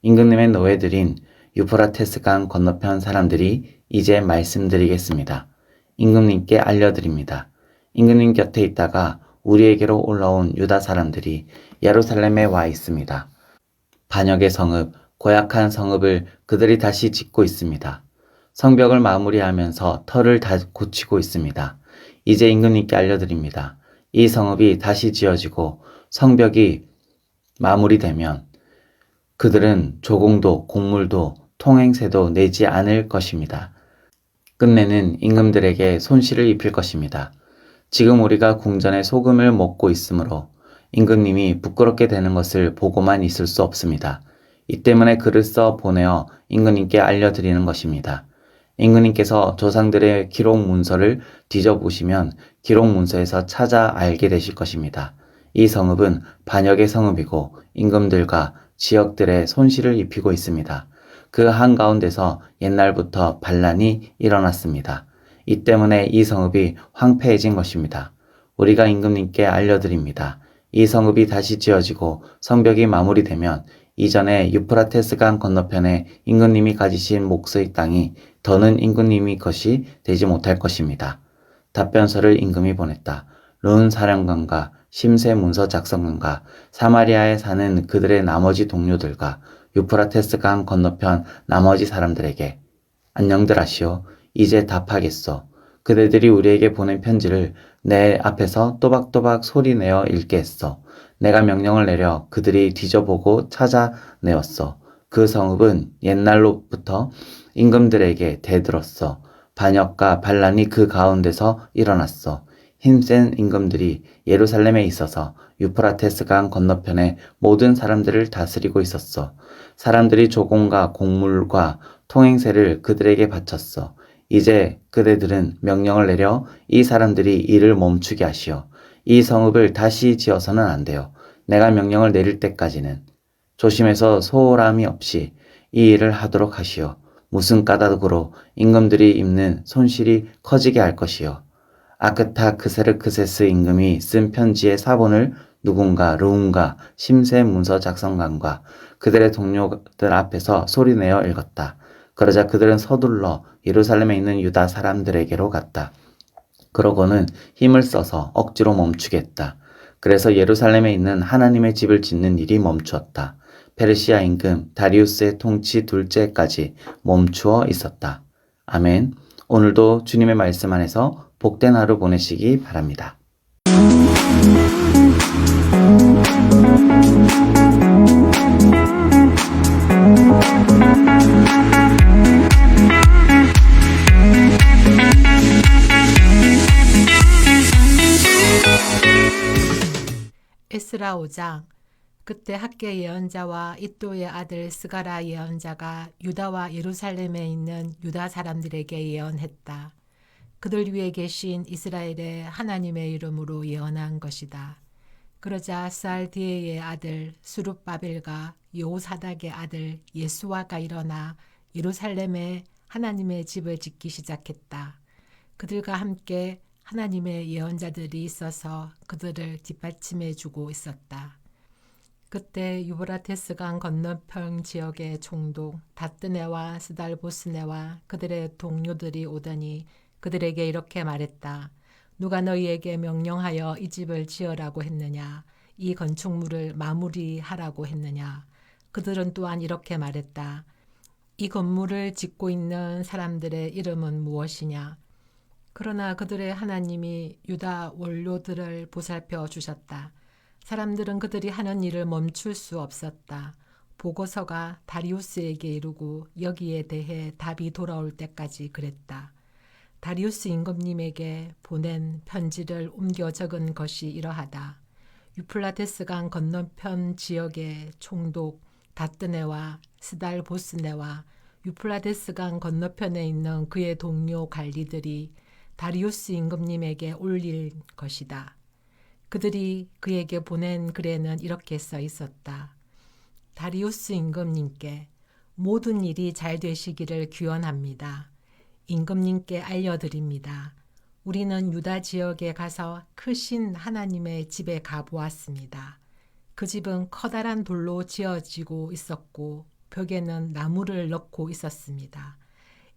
임금님의 노예들인 유프라테스강 건너편 사람들이 이제 말씀드리겠습니다. 임금님께 알려드립니다. 임금님 곁에 있다가 우리에게로 올라온 유다 사람들이 예루살렘에 와 있습니다. 반역의 성읍, 고약한 성읍을 그들이 다시 짓고 있습니다. 성벽을 마무리하면서 터를 다 고치고 있습니다. 이제 임금님께 알려드립니다. 이 성읍이 다시 지어지고 성벽이 마무리되면 그들은 조공도 곡물도 통행세도 내지 않을 것입니다. 끝내는 임금들에게 손실을 입힐 것입니다. 지금 우리가 궁전에 소금을 먹고 있으므로 임금님이 부끄럽게 되는 것을 보고만 있을 수 없습니다. 이 때문에 글을 써 보내어 임금님께 알려드리는 것입니다. 임금님께서 조상들의 기록 문서를 뒤져보시면 기록 문서에서 찾아 알게 되실 것입니다. 이 성읍은 반역의 성읍이고 임금들과 지역들의 손실을 입히고 있습니다. 그 한가운데서 옛날부터 반란이 일어났습니다. 이 때문에 이 성읍이 황폐해진 것입니다. 우리가 임금님께 알려드립니다. 이 성읍이 다시 지어지고 성벽이 마무리되면 이전에 유프라테스강 건너편에 임금님이 가지신 몫의 땅이 더는 임금님이 것이 되지 못할 것입니다. 답변서를 임금이 보냈다. 르훔 사령관과 심세 문서 작성관과 사마리아에 사는 그들의 나머지 동료들과 유프라테스강 건너편 나머지 사람들에게 안녕들 하시오. 이제 답하겠소. 그대들이 우리에게 보낸 편지를 내 앞에서 또박또박 소리내어 읽게 했소. 내가 명령을 내려 그들이 뒤져보고 찾아내었소. 그 성읍은 옛날로부터 임금들에게 대들었소. 반역과 반란이 그 가운데서 일어났소. 힘센 임금들이 예루살렘에 있어서 유프라테스강 건너편의 모든 사람들을 다스리고 있었소. 사람들이 조공과 곡물과 통행세를 그들에게 바쳤소. 이제 그대들은 명령을 내려 이 사람들이 일을 멈추게 하시오. 이 성읍을 다시 지어서는 안 돼요. 내가 명령을 내릴 때까지는 조심해서 소홀함이 없이 이 일을 하도록 하시오. 무슨 까닭으로 임금들이 입는 손실이 커지게 할 것이요. 아크타크세르크세스 임금이 쓴 편지의 사본을 누군가 르훔과 심세 문서 작성관과 그들의 동료들 앞에서 소리내어 읽었다. 그러자 그들은 서둘러 예루살렘에 있는 유다 사람들에게로 갔다. 그러고는 힘을 써서 억지로 멈추겠다. 그래서 예루살렘에 있는 하나님의 집을 짓는 일이 멈추었다. 페르시아 임금 다리우스의 통치 둘째까지 멈추어 있었다. 아멘. 오늘도 주님의 말씀 안에서 복된 하루 보내시기 바랍니다. 에스라 5장. 그때 학계 예언자와 이또의 아들 스가라 예언자가 유다와 예루살렘에 있는 유다 사람들에게 예언했다. 그들 위에 계신 이스라엘의 하나님의 이름으로 예언한 것이다. 그러자 살디에의 아들 수룹바벨과 여호사닥의 아들 예수아가 일어나 예루살렘에 하나님의 집을 짓기 시작했다. 그들과 함께 하나님의 예언자들이 있어서 그들을 뒷받침해 주고 있었다. 그때 유브라테스강 건너편 지역의 총독 다뜨네와 스달보스네와 그들의 동료들이 오더니 그들에게 이렇게 말했다. 누가 너희에게 명령하여 이 집을 지으라고 했느냐? 이 건축물을 마무리하라고 했느냐? 그들은 또한 이렇게 말했다. 이 건물을 짓고 있는 사람들의 이름은 무엇이냐? 그러나 그들의 하나님이 유다 원로들을 보살펴 주셨다. 사람들은 그들이 하는 일을 멈출 수 없었다. 보고서가 다리우스에게 이르고 여기에 대해 답이 돌아올 때까지 그랬다. 다리우스 임금님에게 보낸 편지를 옮겨 적은 것이 이러하다. 유플라테스강 건너편 지역의 총독 다뜨네와 스달보스네와 유플라테스강 건너편에 있는 그의 동료 관리들이 다리우스 임금님에게 올릴 것이다. 그들이 그에게 보낸 글에는 이렇게 써 있었다. 다리우스 임금님께 모든 일이 잘 되시기를 기원합니다. 임금님께 알려드립니다. 우리는 유다 지역에 가서 크신 하나님의 집에 가보았습니다. 그 집은 커다란 돌로 지어지고 있었고 벽에는 나무를 넣고 있었습니다.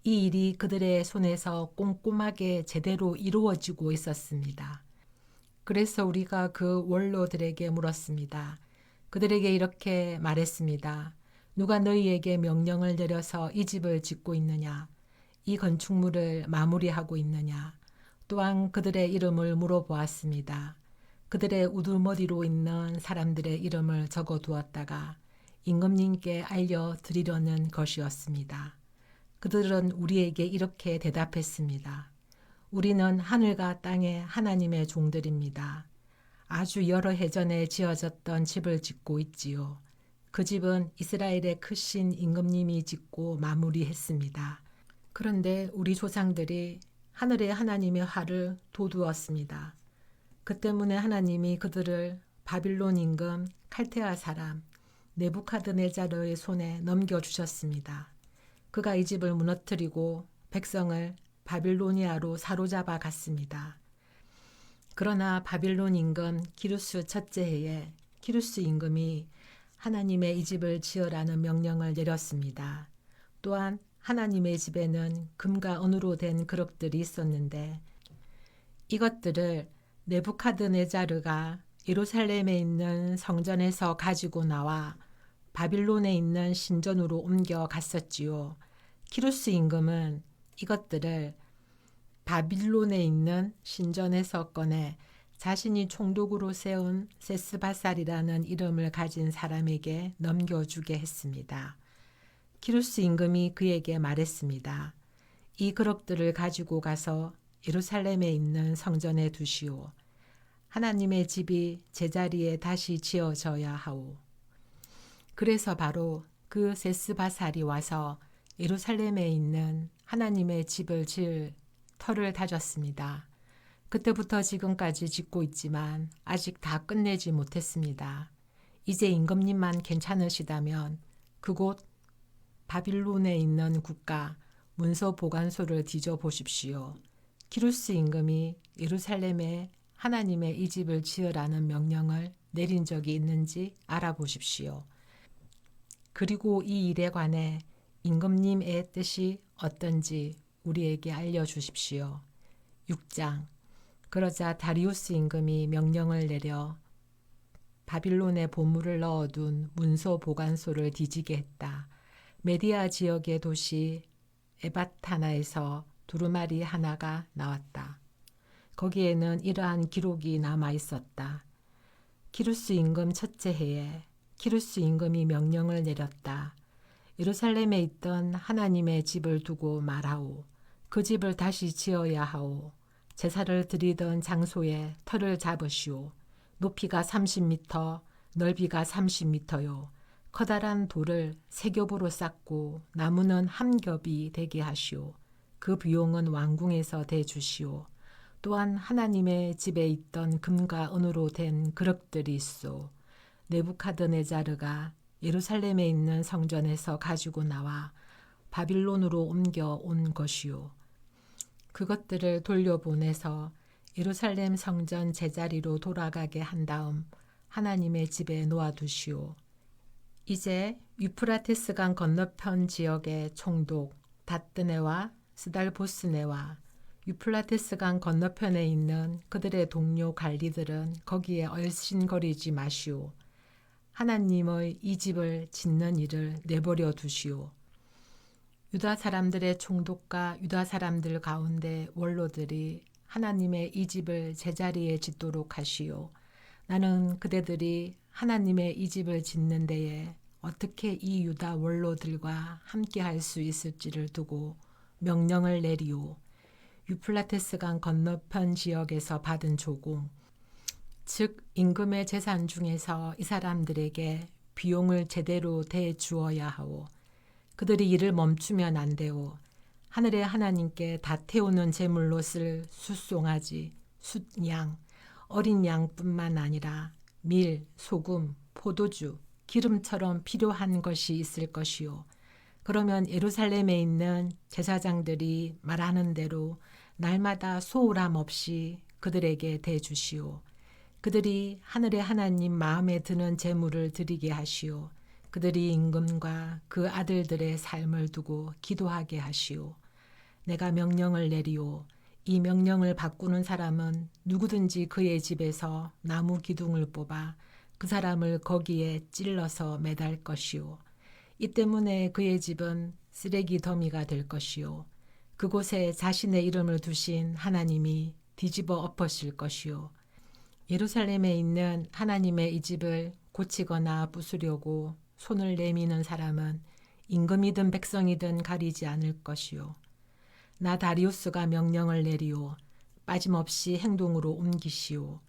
이 일이 그들의 손에서 꼼꼼하게 제대로 이루어지고 있었습니다. 그래서 우리가 그 원로들에게 물었습니다. 그들에게 이렇게 말했습니다. 누가 너희에게 명령을 내려서 이 집을 짓고 있느냐? 이 건축물을 마무리하고 있느냐? 또한 그들의 이름을 물어보았습니다. 그들의 우두머리로 있는 사람들의 이름을 적어두었다가 임금님께 알려드리려는 것이었습니다. 그들은 우리에게 이렇게 대답했습니다. 우리는 하늘과 땅의 하나님의 종들입니다. 아주 여러 해 전에 지어졌던 집을 짓고 있지요. 그 집은 이스라엘의 크신 임금님이 짓고 마무리했습니다. 그런데 우리 조상들이 하늘의 하나님의 화를 돋우었습니다. 그 때문에 하나님이 그들을 바빌론 임금 칼테아 사람 네부카드네자르의 손에 넘겨주셨습니다. 그가 이 집을 무너뜨리고 백성을 바빌로니아로 사로잡아 갔습니다. 그러나 바빌론 임금 기루스 첫째 해에 기루스 임금이 하나님의 이 집을 지으라는 명령을 내렸습니다. 또한 하나님의 집에는 금과 은으로 된 그릇들이 있었는데 이것들을 네부카드네자르가 예루살렘에 있는 성전에서 가지고 나와 바빌론에 있는 신전으로 옮겨 갔었지요. 키루스 임금은 이것들을 바빌론에 있는 신전에서 꺼내 자신이 총독으로 세운 세스바살이라는 이름을 가진 사람에게 넘겨주게 했습니다. 키루스 임금이 그에게 말했습니다. 이 그릇들을 가지고 가서 예루살렘에 있는 성전에 두시오. 하나님의 집이 제자리에 다시 지어져야 하오. 그래서 바로 그 세스바살이 와서 예루살렘에 있는 하나님의 집을 지을 터를 다졌습니다. 그때부터 지금까지 짓고 있지만 아직 다 끝내지 못했습니다. 이제 임금님만 괜찮으시다면 그곳 바빌론에 있는 국가 문서 보관소를 뒤져보십시오. 키루스 임금이 예루살렘에 하나님의 이 집을 지으라는 명령을 내린 적이 있는지 알아보십시오. 그리고 이 일에 관해 임금님의 뜻이 어떤지 우리에게 알려주십시오. 6장. 그러자 다리우스 임금이 명령을 내려 바빌론에 보물을 넣어둔 문서 보관소를 뒤지게 했다. 메디아 지역의 도시 에바타나에서 두루마리 하나가 나왔다. 거기에는 이러한 기록이 남아 있었다. 키루스 임금 첫째 해에 키루스 임금이 명령을 내렸다. 예루살렘에 있던 하나님의 집을 두고 말하오. 그 집을 다시 지어야 하오. 제사를 드리던 장소에 터를 잡으시오. 높이가 30m, 넓이가 30m요. 커다란 돌을 세 겹으로 쌓고 나무는 한 겹이 되게 하시오. 그 비용은 왕궁에서 대주시오. 또한 하나님의 집에 있던 금과 은으로 된 그릇들이 있소. 네부카드네자르가 예루살렘에 있는 성전에서 가지고 나와 바빌론으로 옮겨온 것이요. 그것들을 돌려보내서 예루살렘 성전 제자리로 돌아가게 한 다음 하나님의 집에 놓아두시오. 이제 유프라테스강 건너편 지역의 총독 다뜨네와 스달보스네와 유플라테스강 건너편에 있는 그들의 동료 관리들은 거기에 얼씬거리지 마시오. 하나님의 이 집을 짓는 일을 내버려 두시오. 유다 사람들의 총독과 유다 사람들 가운데 원로들이 하나님의 이 집을 제자리에 짓도록 하시오. 나는 그대들이 하나님의 이 집을 짓는 데에 어떻게 이 유다 원로들과 함께 할 수 있을지를 두고 명령을 내리오. 유플라테스강 건너편 지역에서 받은 조공, 즉 임금의 재산 중에서 이 사람들에게 비용을 제대로 대주어야 하오. 그들이 일을 멈추면 안 되오. 하늘의 하나님께 다 태우는 제물로 쓸 숫송아지, 숫양, 어린 양뿐만 아니라 밀, 소금, 포도주, 기름처럼 필요한 것이 있을 것이요. 그러면 예루살렘에 있는 제사장들이 말하는 대로 날마다 소홀함 없이 그들에게 대주시오. 그들이 하늘의 하나님 마음에 드는 제물을 드리게 하시오. 그들이 임금과 그 아들들의 삶을 두고 기도하게 하시오. 내가 명령을 내리오. 이 명령을 바꾸는 사람은 누구든지 그의 집에서 나무 기둥을 뽑아 그 사람을 거기에 찔러서 매달 것이오. 이 때문에 그의 집은 쓰레기 더미가 될 것이요. 그곳에 자신의 이름을 두신 하나님이 뒤집어 엎으실 것이요. 예루살렘에 있는 하나님의 이 집을 고치거나 부수려고 손을 내미는 사람은 임금이든 백성이든 가리지 않을 것이요. 나 다리우스가 명령을 내리오. 빠짐없이 행동으로 옮기시오.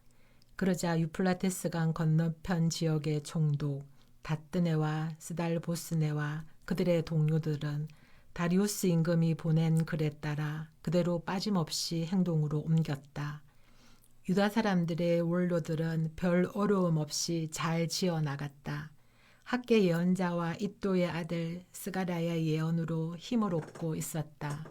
그러자 유플라테스강 건너편 지역의 총독 다뜨네와 스달보스네와 그들의 동료들은 다리우스 임금이 보낸 글에 따라 그대로 빠짐없이 행동으로 옮겼다. 유다 사람들의 원로들은 별 어려움 없이 잘 지어나갔다. 학계 예언자와 id도의 아들 스가랴의 예언으로 힘을 얻고 있었다.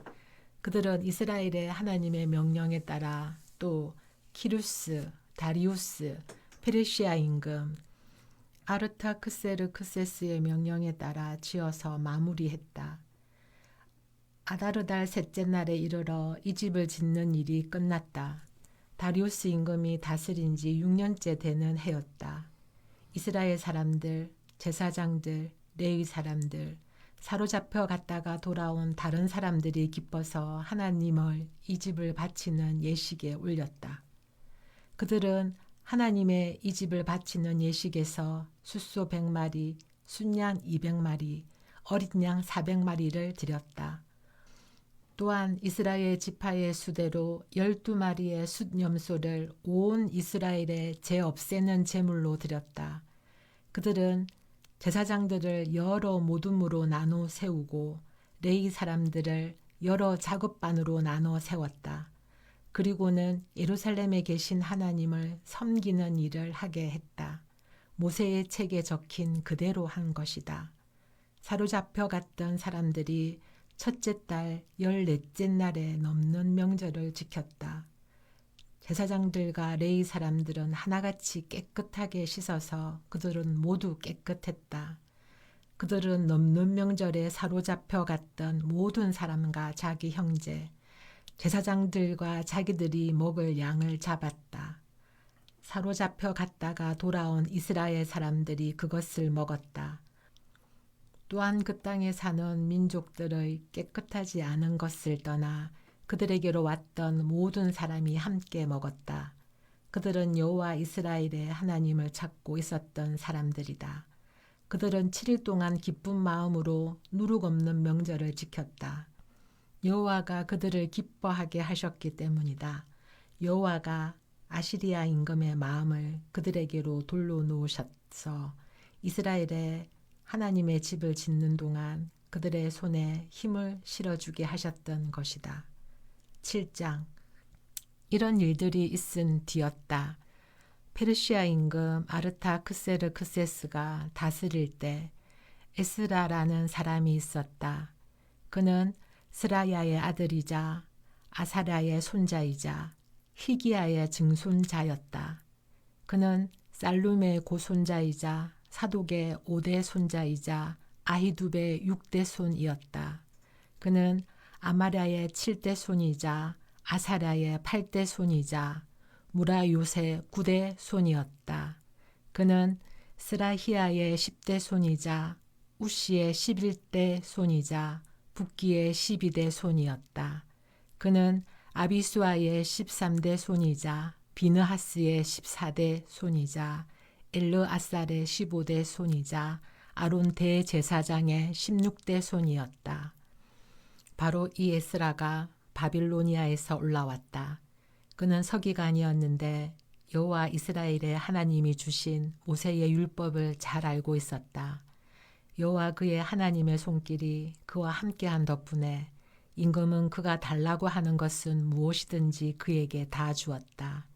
그들은 이스라엘의 하나님의 명령에 따라 또 키루스, 다리우스, 페르시아 임금 아르타크세르크세스의 명령에 따라 지어서 마무리했다. 아다르달 셋째 날에 이르러 이 집을 짓는 일이 끝났다. 다리우스 임금이 다스린 지 6년째 되는 해였다. 이스라엘 사람들, 제사장들, 레위 사람들, 사로잡혀 갔다가 돌아온 다른 사람들이 기뻐서 하나님을 이 집을 바치는 예식에 올렸다. 그들은 하나님의 이 집을 바치는 예식에서 숫소 100마리, 순양 200마리, 어린 양 400마리를 드렸다. 또한 이스라엘 지파의 수대로 12마리의 숫염소를 온 이스라엘에 죄 없애는 제물로 드렸다. 그들은 제사장들을 여러 모둠으로 나눠 세우고 레위 사람들을 여러 작업반으로 나눠 세웠다. 그리고는 예루살렘에 계신 하나님을 섬기는 일을 하게 했다. 모세의 책에 적힌 그대로 한 것이다. 사로잡혀 갔던 사람들이 첫째 달 14째 날에 넘는 명절을 지켰다. 제사장들과 레위 사람들은 하나같이 깨끗하게 씻어서 그들은 모두 깨끗했다. 그들은 넘는 명절에 사로잡혀 갔던 모든 사람과 자기 형제, 제사장들과 자기들이 먹을 양을 잡았다. 사로잡혀 갔다가 돌아온 이스라엘 사람들이 그것을 먹었다. 또한 그 땅에 사는 민족들의 깨끗하지 않은 것을 떠나 그들에게로 왔던 모든 사람이 함께 먹었다. 그들은 여호와 이스라엘의 하나님을 찾고 있었던 사람들이다. 그들은 7일 동안 기쁜 마음으로 누룩 없는 명절을 지켰다. 여호와가 그들을 기뻐하게 하셨기 때문이다. 여호와가 아시리아 임금의 마음을 그들에게로 돌려놓으셔서 이스라엘의 하나님의 집을 짓는 동안 그들의 손에 힘을 실어주게 하셨던 것이다. 7장. 이런 일들이 있은 뒤였다. 페르시아 임금 아르타크세르크세스가 다스릴 때 에스라라는 사람이 있었다. 그는 스라야의 아들이자 아사랴의 손자이자 희기야의 증손자였다. 그는 살룸의 고손자이자 사독의 5대 손자이자 아히두베의 6대 손이었다. 그는 아마랴의 7대 손이자 아사랴의 8대 손이자 무라요의 9대 손이었다. 그는 스라히아의 10대 손이자 우시의 11대 손이자 붓기의 12대 손이었다. 그는 아비수아의 13대 손이자 비느하스의 14대 손이자 엘르아살의 15대 손이자 아론 대제사장의 16대 손이었다. 바로 이 에스라가 바빌로니아에서 올라왔다. 그는 서기관이었는데 여호와 이스라엘의 하나님이 주신 모세의 율법을 잘 알고 있었다. 여호와 그의 하나님의 손길이 그와 함께한 덕분에 임금은 그가 달라고 하는 것은 무엇이든지 그에게 다 주었다.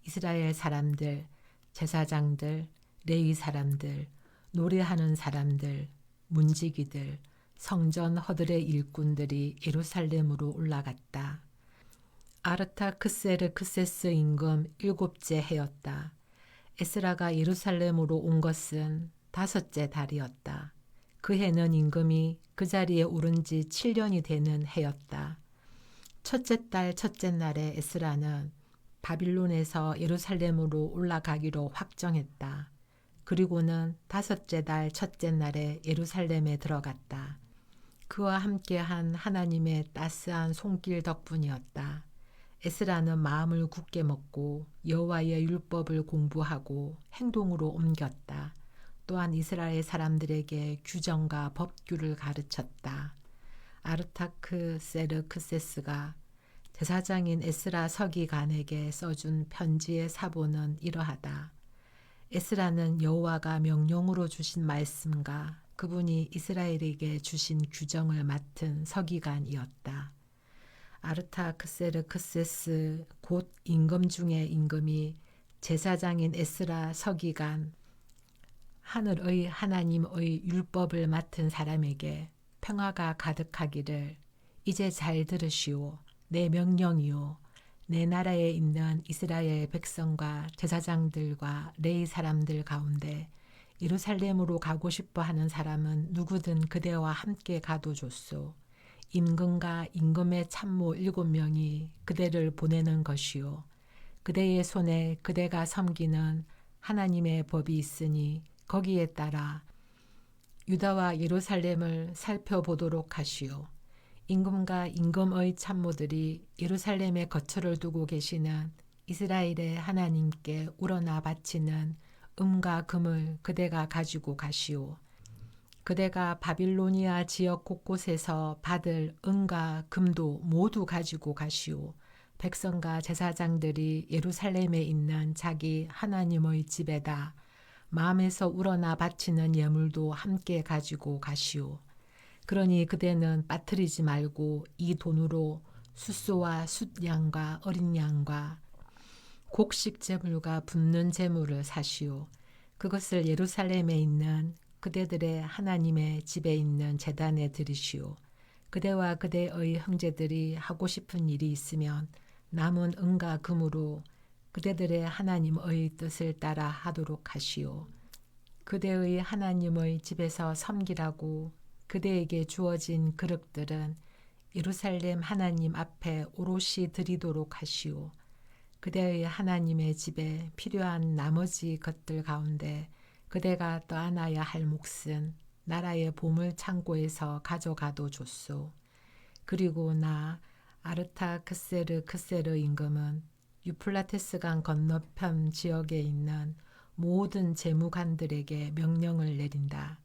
이스라엘 사람들, 제사장들, 레위 사람들, 노래하는 사람들, 문지기들, 성전 허들의 일꾼들이 예루살렘으로 올라갔다. 아르타크세르크세스 임금 7째 해였다. 에스라가 예루살렘으로 온 것은 5째 달이었다. 그 해는 임금이 그 자리에 오른 지 7년이 되는 해였다. 첫째 달 첫째 날에 에스라는 바빌론에서 예루살렘으로 올라가기로 확정했다. 그리고는 5째 달 첫째 날에 예루살렘에 들어갔다. 그와 함께한 하나님의 따스한 손길 덕분이었다. 에스라는 마음을 굳게 먹고 여호와의 율법을 공부하고 행동으로 옮겼다. 또한 이스라엘 사람들에게 규정과 법규를 가르쳤다. 아르타크세르크세스가 제사장인 에스라 서기관에게 써준 편지의 사본은 이러하다. 에스라는 여호와가 명령으로 주신 말씀과 그분이 이스라엘에게 주신 규정을 맡은 서기관이었다. 아르타크세르크세스 곧 임금 중의 임금이 제사장인 에스라 서기관 하늘의 하나님의 율법을 맡은 사람에게 평화가 가득하기를 이제 잘 들으시오. 내 명령이요. 내 나라에 있는 이스라엘 백성과 제사장들과 레위 사람들 가운데 예루살렘으로 가고 싶어 하는 사람은 누구든 그대와 함께 가도 좋소. 임금과 임금의 참모 7명이 그대를 보내는 것이요. 그대의 손에 그대가 섬기는 하나님의 법이 있으니 거기에 따라 유다와 예루살렘을 살펴보도록 하시오. 임금과 임금의 참모들이 예루살렘에 거처를 두고 계시는 이스라엘의 하나님께 우러나 바치는 음과 금을 그대가 가지고 가시오. 그대가 바빌로니아 지역 곳곳에서 받을 은과 금도 모두 가지고 가시오. 백성과 제사장들이 예루살렘에 있는 자기 하나님의 집에다 마음에서 우러나 바치는 예물도 함께 가지고 가시오. 그러니 그대는 빠뜨리지 말고 이 돈으로 숫소와 숫양과 어린 양과 곡식 제물과 붓는 제물을 사시오. 그것을 예루살렘에 있는 그대들의 하나님의 집에 있는 제단에 드리시오. 그대와 그대의 형제들이 하고 싶은 일이 있으면 남은 은과 금으로 그대들의 하나님의 뜻을 따라 하도록 하시오. 그대의 하나님의 집에서 섬기라고 그대에게 주어진 그릇들은 예루살렘 하나님 앞에 오롯이 드리도록 하시오. 그대의 하나님의 집에 필요한 나머지 것들 가운데 그대가 떠안아야 할 몫은 나라의 보물 창고에서 가져가도 좋소. 그리고 나 아르타크세르크세르 임금은 유플라테스강 건너편 지역에 있는 모든 재무관들에게 명령을 내린다.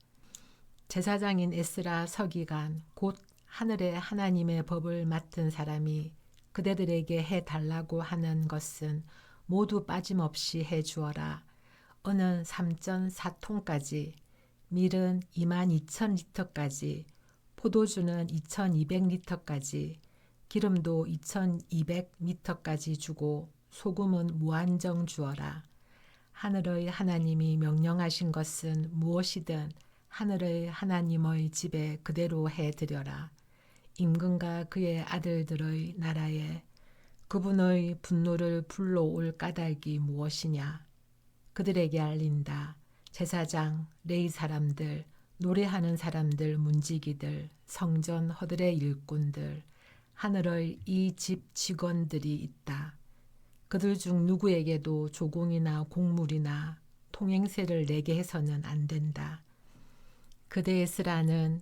제사장인 에스라 서기관 곧 하늘의 하나님의 법을 맡은 사람이 그대들에게 해달라고 하는 것은 모두 빠짐없이 해주어라. 은은 3.4톤까지, 밀은 22,000리터까지, 포도주는 2,200리터까지, 기름도 2,200리터까지 주고 소금은 무한정 주어라. 하늘의 하나님이 명령하신 것은 무엇이든 하늘의 하나님의 집에 그대로 해드려라. 임금과 그의 아들들의 나라에 그분의 분노를 불러올 까닭이 무엇이냐? 그들에게 알린다. 제사장, 레위 사람들, 노래하는 사람들, 문지기들, 성전 허들의 일꾼들, 하늘의 이 집 직원들이 있다. 그들 중 누구에게도 조공이나 곡물이나 통행세를 내게 해서는 안 된다. 그대의 스라는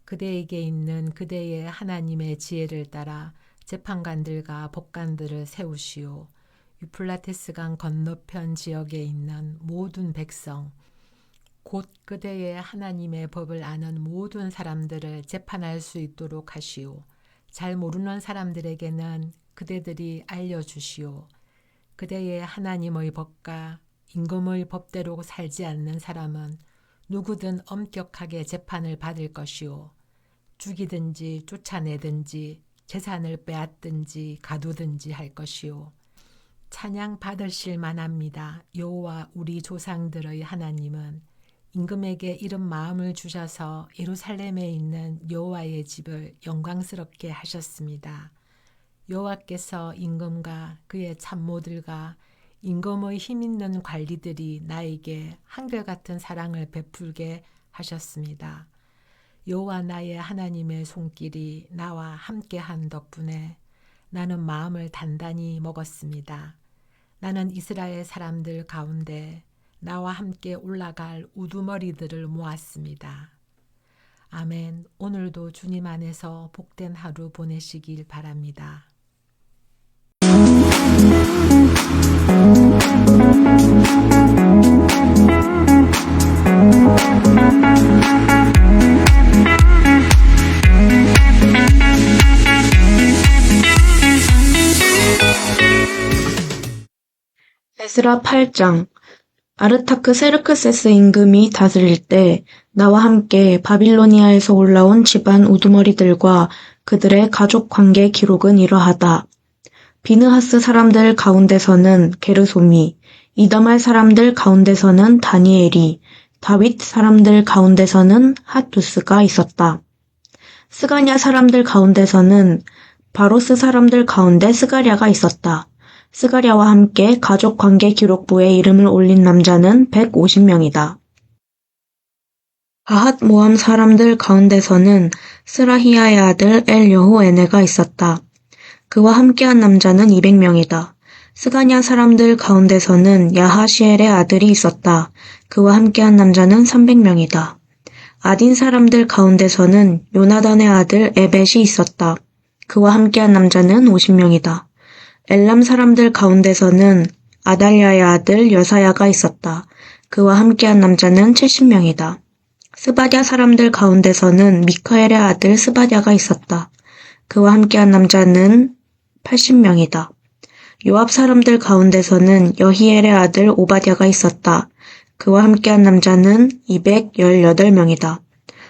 그대에게 있는 그대의 하나님의 지혜를 따라 재판관들과 법관들을 세우시오. 유플라테스강 건너편 지역에 있는 모든 백성, 곧 그대의 하나님의 법을 아는 모든 사람들을 재판할 수 있도록 하시오. 잘 모르는 사람들에게는 그대들이 알려주시오. 그대의 하나님의 법과 임금의 법대로 살지 않는 사람은 누구든 엄격하게 재판을 받을 것이오. 죽이든지 쫓아내든지 재산을 빼앗든지 가두든지 할 것이오. 찬양 받으실 만합니다. 여호와 우리 조상들의 하나님은 임금에게 이런 마음을 주셔서 예루살렘에 있는 여호와의 집을 영광스럽게 하셨습니다. 여호와께서 임금과 그의 참모들과 임금의 힘있는 관리들이 나에게 한결같은 사랑을 베풀게 하셨습니다. 여호와 나의 하나님의 손길이 나와 함께한 덕분에 나는 마음을 단단히 먹었습니다. 나는 이스라엘 사람들 가운데 나와 함께 올라갈 우두머리들을 모았습니다. 아멘. 오늘도 주님 안에서 복된 하루 보내시길 바랍니다. 에스라 8장. 아르타크세르크세스 임금이 다스릴 때 나와 함께 바빌로니아에서 올라온 집안 우두머리들과 그들의 가족 관계 기록은 이러하다. 비느하스 사람들 가운데서는 게르솜이, 이다말 사람들 가운데서는 다니엘이, 다윗 사람들 가운데서는 핫두스가 있었다. 스가냐 사람들 가운데서는 바로스 사람들 가운데 스가랴가 있었다. 스가랴와 함께 가족관계 기록부에 이름을 올린 남자는 150명이다. 바핫 모함 사람들 가운데서는 스라히야의 아들 엘여호에네가 있었다. 그와 함께한 남자는 200명이다. 스가냐 사람들 가운데서는 야하시엘의 아들이 있었다. 그와 함께한 남자는 300명이다. 아딘 사람들 가운데서는 요나단의 아들 에벳이 있었다. 그와 함께한 남자는 50명이다. 엘람 사람들 가운데서는 아달랴의 아들 여사야가 있었다. 그와 함께한 남자는 70명이다. 스바랴 사람들 가운데서는 미카엘의 아들 스바랴가 있었다. 그와 함께한 남자는 80명이다. 요압 사람들 가운데서는 여히엘의 아들 오바댜가 있었다. 그와 함께한 남자는 218명이다.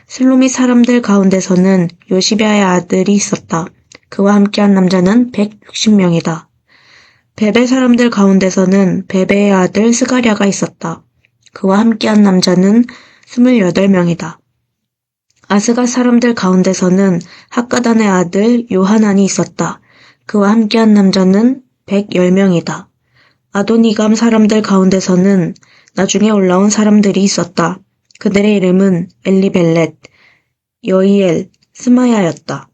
슬로미 사람들 가운데서는 요시비아의 아들이 있었다. 그와 함께한 남자는 160명이다. 베베 사람들 가운데서는 베베의 아들 스가랴가 있었다. 그와 함께한 남자는 28명이다. 아스가 사람들 가운데서는 학가단의 아들 요하난이 있었다. 그와 함께한 남자는 110명이다. 아도니감 사람들 가운데서는 나중에 올라온 사람들이 있었다. 그들의 이름은 엘리벨렛, 여이엘, 스마야였다.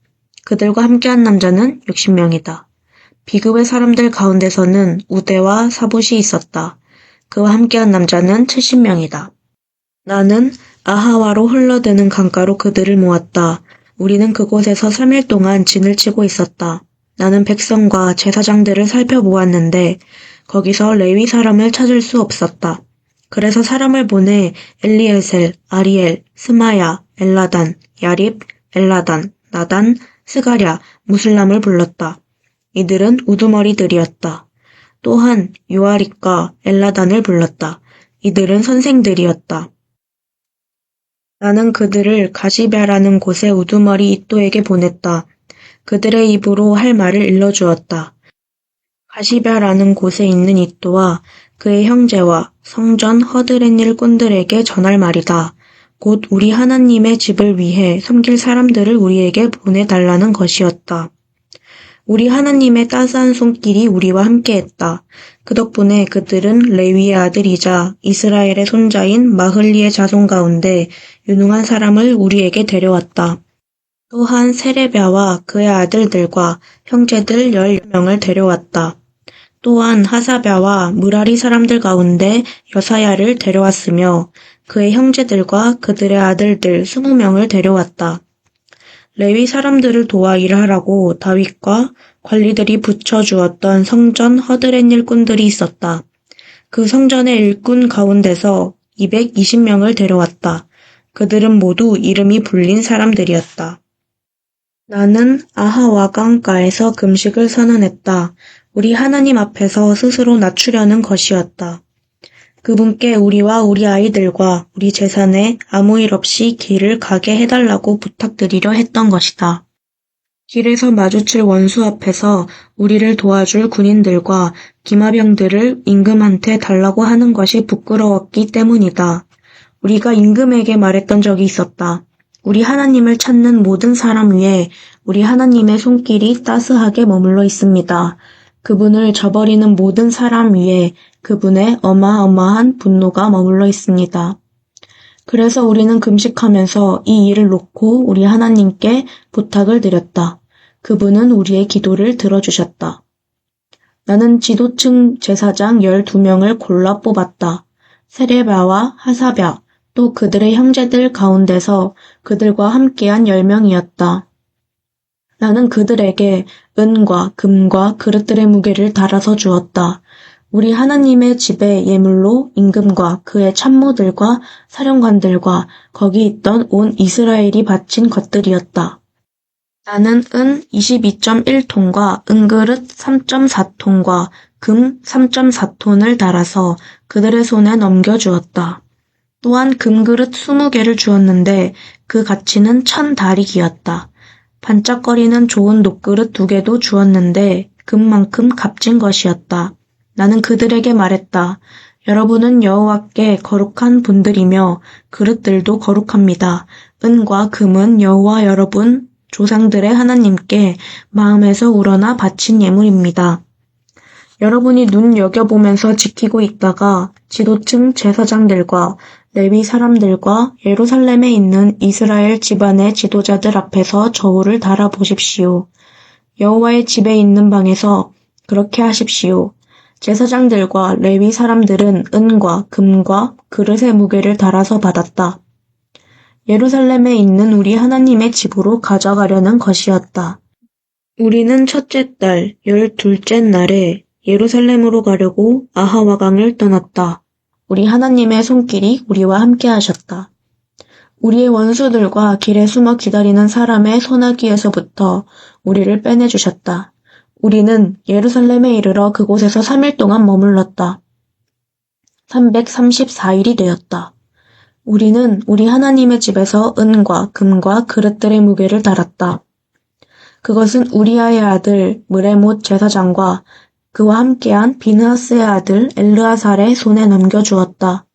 그들과 함께한 남자는 60명이다. 비그의 사람들 가운데서는 우대와 사봇이 있었다. 그와 함께한 남자는 70명이다. 나는 아하와로 흘러드는 강가로 그들을 모았다. 우리는 그곳에서 3일 동안 진을 치고 있었다. 나는 백성과 제사장들을 살펴보았는데 거기서 레위 사람을 찾을 수 없었다. 그래서 사람을 보내 엘리에셀, 아리엘, 스마야, 엘라단, 야립, 엘라단, 나단, 스가랴, 무슬람을 불렀다. 이들은 우두머리들이었다. 또한 요아립과 엘라단을 불렀다. 이들은 선생들이었다. 나는 그들을 가시베라는 곳의 우두머리 이또에게 보냈다. 그들의 입으로 할 말을 일러주었다. 가시베라는 곳에 있는 이또와 그의 형제와 성전 허드렛 일꾼들에게 전할 말이다. 곧 우리 하나님의 집을 위해 섬길 사람들을 우리에게 보내달라는 것이었다. 우리 하나님의 따스한 손길이 우리와 함께했다. 그 덕분에 그들은 레위의 아들이자 이스라엘의 손자인 마흘리의 자손 가운데 유능한 사람을 우리에게 데려왔다. 또한 세레비아와 그의 아들들과 형제들 10명을 데려왔다. 또한 하사랴와 무라리 사람들 가운데 여사야를 데려왔으며 그의 형제들과 그들의 아들들 20명을 데려왔다. 레위 사람들을 도와 일하라고 다윗과 관리들이 붙여주었던 성전 허드렛 일꾼들이 있었다. 그 성전의 일꾼 가운데서 220명을 데려왔다. 그들은 모두 이름이 불린 사람들이었다. 나는 아하와 강가에서 금식을 선언했다. 우리 하나님 앞에서 스스로 낮추려는 것이었다. 그분께 우리와 우리 아이들과 우리 재산에 아무 일 없이 길을 가게 해달라고 부탁드리려 했던 것이다. 길에서 마주칠 원수 앞에서 우리를 도와줄 군인들과 기마병들을 임금한테 달라고 하는 것이 부끄러웠기 때문이다. 우리가 임금에게 말했던 적이 있었다. 우리 하나님을 찾는 모든 사람 위에 우리 하나님의 손길이 따스하게 머물러 있습니다. 그분을 저버리는 모든 사람 위에 그분의 어마어마한 분노가 머물러 있습니다. 그래서 우리는 금식하면서 이 일을 놓고 우리 하나님께 부탁을 드렸다. 그분은 우리의 기도를 들어주셨다. 나는 지도층 제사장 12명을 골라 뽑았다. 세레비아와 하사랴, 또 그들의 형제들 가운데서 그들과 함께한 10명이었다. 나는 그들에게 은과 금과 그릇들의 무게를 달아서 주었다. 우리 하나님의 집의 예물로 임금과 그의 참모들과 사령관들과 거기 있던 온 이스라엘이 바친 것들이었다. 나는 은 22.1톤과 은그릇 3.4톤과 금 3.4톤을 달아서 그들의 손에 넘겨주었다. 또한 금그릇 20개를 주었는데 그 가치는 1000다리기였다. 반짝거리는 좋은 녹그릇 2개도 주었는데 금만큼 값진 것이었다. 나는 그들에게 말했다. 여러분은 여호와께 거룩한 분들이며 그릇들도 거룩합니다. 은과 금은 여호와 여러분 조상들의 하나님께 마음에서 우러나 바친 예물입니다. 여러분이 눈여겨보면서 지키고 있다가 지도층 제사장들과 레위 사람들과 예루살렘에 있는 이스라엘 집안의 지도자들 앞에서 저울을 달아보십시오. 여호와의 집에 있는 방에서 그렇게 하십시오. 제사장들과 레위 사람들은 은과 금과 그릇의 무게를 달아서 받았다. 예루살렘에 있는 우리 하나님의 집으로 가져가려는 것이었다. 우리는 첫째 달 12째 날에 예루살렘으로 가려고 아하와강을 떠났다. 우리 하나님의 손길이 우리와 함께 하셨다. 우리의 원수들과 길에 숨어 기다리는 사람의 소나기에서부터 우리를 빼내주셨다. 우리는 예루살렘에 이르러 그곳에서 3일 동안 머물렀다. 334일이 되었다. 우리는 우리 하나님의 집에서 은과 금과 그릇들의 무게를 달았다. 그것은 우리아의 아들 무레못 제사장과 그와 함께한 비느하스의 아들 엘르아살의 손에 넘겨주었다.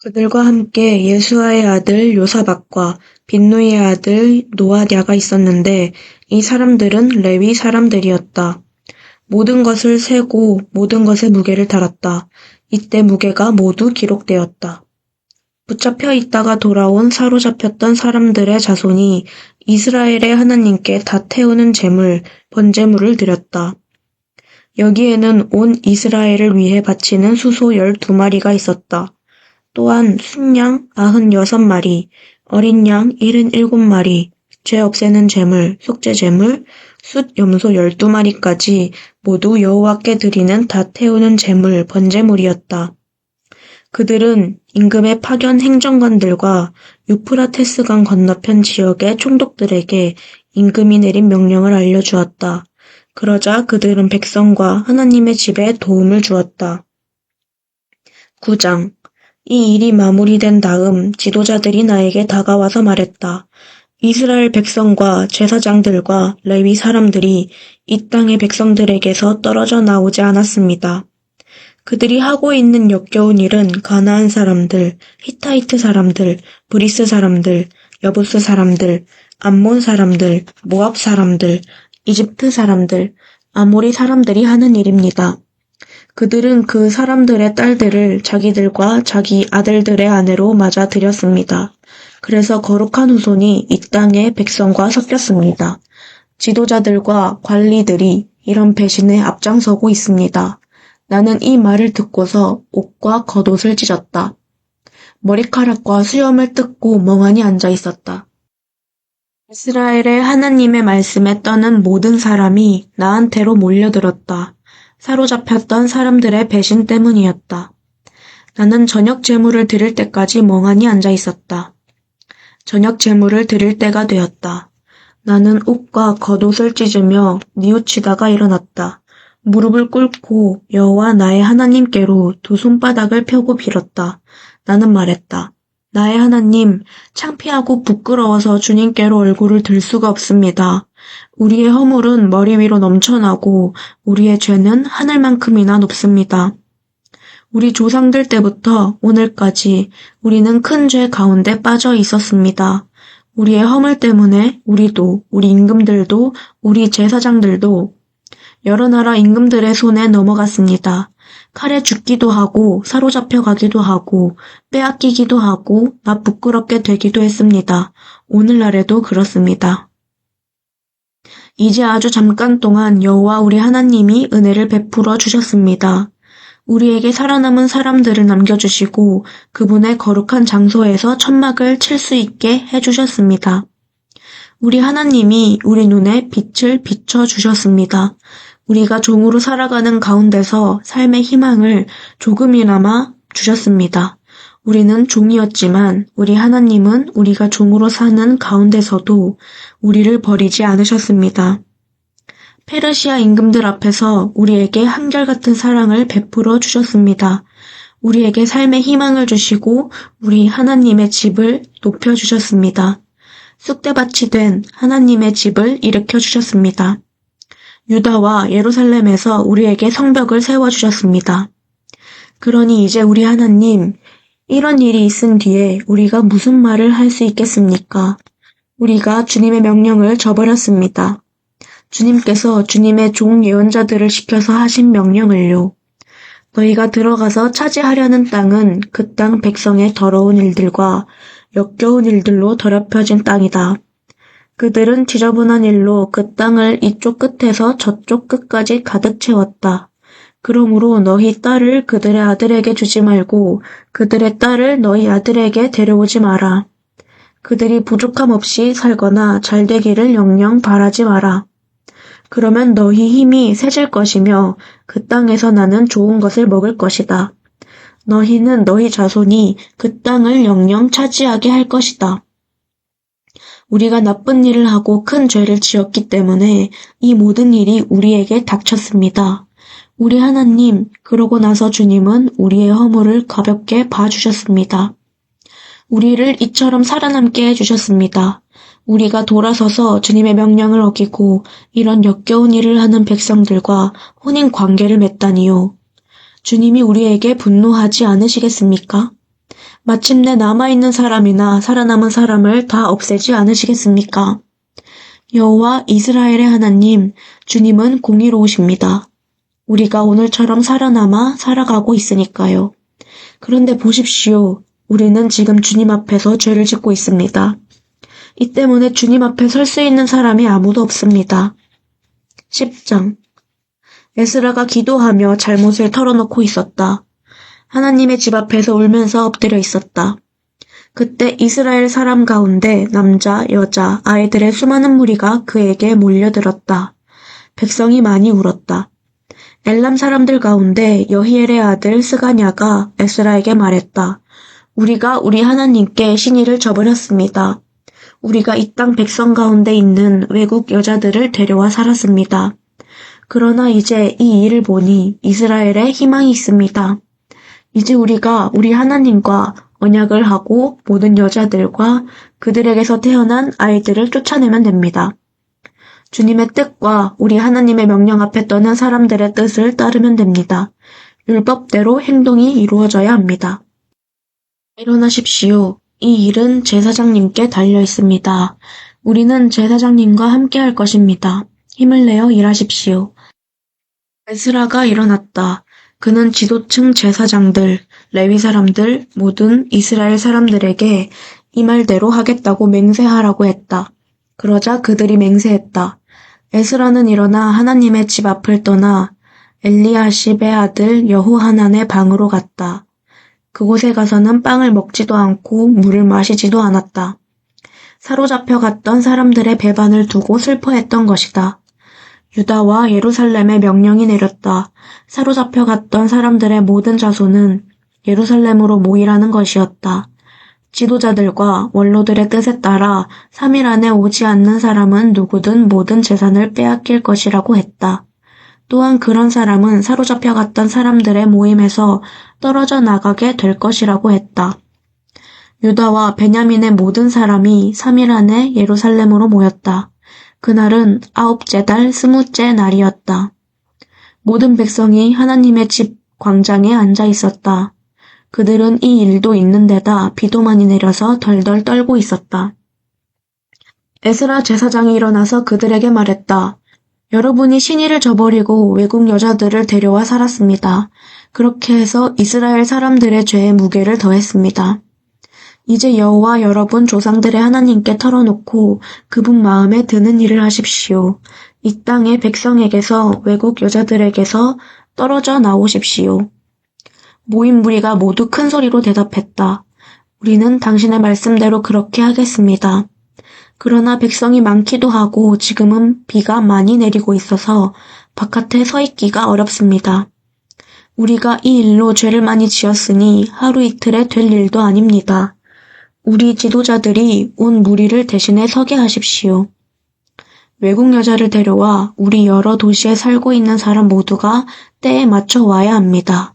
그들과 함께 예수아의 아들 요사박과 빈누이의 아들 노아랴가 있었는데 이 사람들은 레위 사람들이었다. 모든 것을 세고 모든 것의 무게를 달았다. 이때 무게가 모두 기록되었다. 붙잡혀 있다가 돌아온 사로잡혔던 사람들의 자손이 이스라엘의 하나님께 다 태우는 제물, 번제물을 드렸다. 여기에는 온 이스라엘을 위해 바치는 수소 12마리가 있었다. 또한 순양 96마리, 어린 양 77마리, 죄 없애는 제물, 속죄 제물, 숫 염소 12마리까지 모두 여호와께 드리는 다 태우는 제물, 번제물이었다. 그들은 임금의 파견 행정관들과 유프라테스강 건너편 지역의 총독들에게 임금이 내린 명령을 알려주었다. 그러자 그들은 백성과 하나님의 집에 도움을 주었다. 9장. 이 일이 마무리된 다음 지도자들이 나에게 다가와서 말했다. 이스라엘 백성과 제사장들과 레위 사람들이 이 땅의 백성들에게서 떨어져 나오지 않았습니다. 그들이 하고 있는 역겨운 일은 가나안 사람들, 히타이트 사람들, 브리스 사람들, 여부스 사람들, 암몬 사람들, 모압 사람들, 이집트 사람들, 아모리 사람들이 하는 일입니다. 그들은 그 사람들의 딸들을 자기들과 자기 아들들의 아내로 맞아들였습니다. 그래서 거룩한 후손이 이 땅의 백성과 섞였습니다. 지도자들과 관리들이 이런 배신에 앞장서고 있습니다. 나는 이 말을 듣고서 옷과 겉옷을 찢었다. 머리카락과 수염을 뜯고 멍하니 앉아 있었다. 이스라엘의 하나님의 말씀에 떠는 모든 사람이 나한테로 몰려들었다. 사로잡혔던 사람들의 배신 때문이었다. 나는 저녁 제물을 드릴 때까지 멍하니 앉아 있었다. 저녁 제물을 드릴 때가 되었다. 나는 옷과 겉옷을 찢으며 뉘우치다가 일어났다. 무릎을 꿇고 여호와 나의 하나님께로 두 손바닥을 펴고 빌었다. 나는 말했다. 나의 하나님, 창피하고 부끄러워서 주님께로 얼굴을 들 수가 없습니다. 우리의 허물은 머리 위로 넘쳐나고 우리의 죄는 하늘만큼이나 높습니다. 우리 조상들 때부터 오늘까지 우리는 큰 죄 가운데 빠져 있었습니다. 우리의 허물 때문에 우리도, 우리 임금들도, 우리 제사장들도 여러 나라 임금들의 손에 넘어갔습니다. 칼에 죽기도 하고 사로잡혀 가기도 하고 빼앗기기도 하고 나 부끄럽게 되기도 했습니다. 오늘날에도 그렇습니다. 이제 아주 잠깐 동안 여호와 우리 하나님이 은혜를 베풀어 주셨습니다. 우리에게 살아남은 사람들을 남겨주시고 그분의 거룩한 장소에서 천막을 칠 수 있게 해주셨습니다. 우리 하나님이 우리 눈에 빛을 비춰주셨습니다. 우리가 종으로 살아가는 가운데서 삶의 희망을 조금이나마 주셨습니다. 우리는 종이었지만 우리 하나님은 우리가 종으로 사는 가운데서도 우리를 버리지 않으셨습니다. 페르시아 임금들 앞에서 우리에게 한결같은 사랑을 베풀어 주셨습니다. 우리에게 삶의 희망을 주시고 우리 하나님의 집을 높여주셨습니다. 쑥대밭이 된 하나님의 집을 일으켜 주셨습니다. 유다와 예루살렘에서 우리에게 성벽을 세워주셨습니다. 그러니 이제 우리 하나님, 이런 일이 있은 뒤에 우리가 무슨 말을 할 수 있겠습니까? 우리가 주님의 명령을 저버렸습니다. 주님께서 주님의 종 예언자들을 시켜서 하신 명령을요. 너희가 들어가서 차지하려는 땅은 그 땅 백성의 더러운 일들과 역겨운 일들로 더럽혀진 땅이다. 그들은 지저분한 일로 그 땅을 이쪽 끝에서 저쪽 끝까지 가득 채웠다. 그러므로 너희 딸을 그들의 아들에게 주지 말고 그들의 딸을 너희 아들에게 데려오지 마라. 그들이 부족함 없이 살거나 잘 되기를 영영 바라지 마라. 그러면 너희 힘이 세질 것이며 그 땅에서 나는 좋은 것을 먹을 것이다. 너희는 너희 자손이 그 땅을 영영 차지하게 할 것이다. 우리가 나쁜 일을 하고 큰 죄를 지었기 때문에 이 모든 일이 우리에게 닥쳤습니다. 우리 하나님, 그러고 나서 주님은 우리의 허물을 가볍게 봐주셨습니다. 우리를 이처럼 살아남게 해주셨습니다. 우리가 돌아서서 주님의 명령을 어기고 이런 역겨운 일을 하는 백성들과 혼인 관계를 맺다니요. 주님이 우리에게 분노하지 않으시겠습니까? 마침내 남아있는 사람이나 살아남은 사람을 다 없애지 않으시겠습니까? 여호와 이스라엘의 하나님, 주님은 공의로우십니다. 우리가 오늘처럼 살아남아 살아가고 있으니까요. 그런데 보십시오. 우리는 지금 주님 앞에서 죄를 짓고 있습니다. 이 때문에 주님 앞에 설 수 있는 사람이 아무도 없습니다. 10장. 에스라가 기도하며 잘못을 털어놓고 있었다. 하나님의 집 앞에서 울면서 엎드려 있었다. 그때 이스라엘 사람 가운데 남자, 여자, 아이들의 수많은 무리가 그에게 몰려들었다. 백성이 많이 울었다. 엘람 사람들 가운데 여히엘의 아들 스가냐가 에스라에게 말했다. 우리가 우리 하나님께 신의를 저버렸습니다. 우리가 이 땅 백성 가운데 있는 외국 여자들을 데려와 살았습니다. 그러나 이제 이 일을 보니 이스라엘에 희망이 있습니다. 이제 우리가 우리 하나님과 언약을 하고 모든 여자들과 그들에게서 태어난 아이들을 쫓아내면 됩니다. 주님의 뜻과 우리 하나님의 명령 앞에 떠난 사람들의 뜻을 따르면 됩니다. 율법대로 행동이 이루어져야 합니다. 일어나십시오. 이 일은 제사장님께 달려 있습니다. 우리는 제사장님과 함께 할 것입니다. 힘을 내어 일하십시오. 에스라가 일어났다. 그는 지도층 제사장들, 레위 사람들, 모든 이스라엘 사람들에게 이 말대로 하겠다고 맹세하라고 했다. 그러자 그들이 맹세했다. 에스라는 일어나 하나님의 집 앞을 떠나 엘리야십의 아들 여호하난의 방으로 갔다. 그곳에 가서는 빵을 먹지도 않고 물을 마시지도 않았다. 사로잡혀 갔던 사람들의 배반을 두고 슬퍼했던 것이다. 유다와 예루살렘에 명령이 내렸다. 사로잡혀 갔던 사람들의 모든 자손은 예루살렘으로 모이라는 것이었다. 지도자들과 원로들의 뜻에 따라 3일 안에 오지 않는 사람은 누구든 모든 재산을 빼앗길 것이라고 했다. 또한 그런 사람은 사로잡혀 갔던 사람들의 모임에서 떨어져 나가게 될 것이라고 했다. 유다와 베냐민의 모든 사람이 3일 안에 예루살렘으로 모였다. 그날은 9째 달 20째 날이었다. 모든 백성이 하나님의 집 광장에 앉아 있었다. 그들은 이 일도 있는 데다 비도 많이 내려서 덜덜 떨고 있었다. 에스라 제사장이 일어나서 그들에게 말했다. 여러분이 신의를 저버리고 외국 여자들을 데려와 살았습니다. 그렇게 해서 이스라엘 사람들의 죄의 무게를 더했습니다. 이제 여호와 여러분 조상들의 하나님께 털어놓고 그분 마음에 드는 일을 하십시오. 이 땅의 백성에게서 외국 여자들에게서 떨어져 나오십시오. 모인 무리가 모두 큰 소리로 대답했다. 우리는 당신의 말씀대로 그렇게 하겠습니다. 그러나 백성이 많기도 하고 지금은 비가 많이 내리고 있어서 바깥에 서 있기가 어렵습니다. 우리가 이 일로 죄를 많이 지었으니 하루 이틀에 될 일도 아닙니다. 우리 지도자들이 온 무리를 대신해 서게 하십시오. 외국 여자를 데려와 우리 여러 도시에 살고 있는 사람 모두가 때에 맞춰 와야 합니다.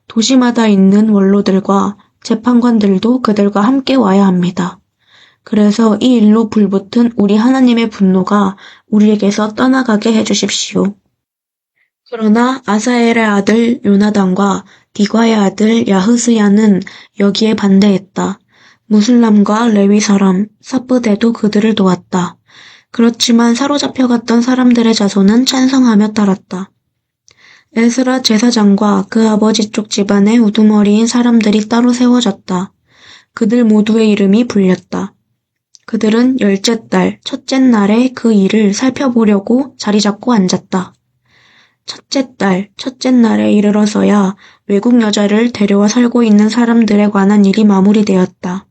도시마다 있는 원로들과 재판관들도 그들과 함께 와야 합니다. 그래서 이 일로 불붙은 우리 하나님의 분노가 우리에게서 떠나가게 해주십시오. 그러나 아사엘의 아들 요나단과 디과의 아들 야흐스야는 여기에 반대했다. 무슬람과 레위 사람, 사브데도 그들을 도왔다. 그렇지만 사로잡혀갔던 사람들의 자손은 찬성하며 따랐다. 에스라 제사장과 그 아버지 쪽 집안의 우두머리인 사람들이 따로 세워졌다. 그들 모두의 이름이 불렸다. 그들은 10째 달, 첫째 날에 그 일을 살펴보려고 자리 잡고 앉았다. 첫째 달, 첫째 날에 이르러서야 외국 여자를 데려와 살고 있는 사람들에 관한 일이 마무리되었다.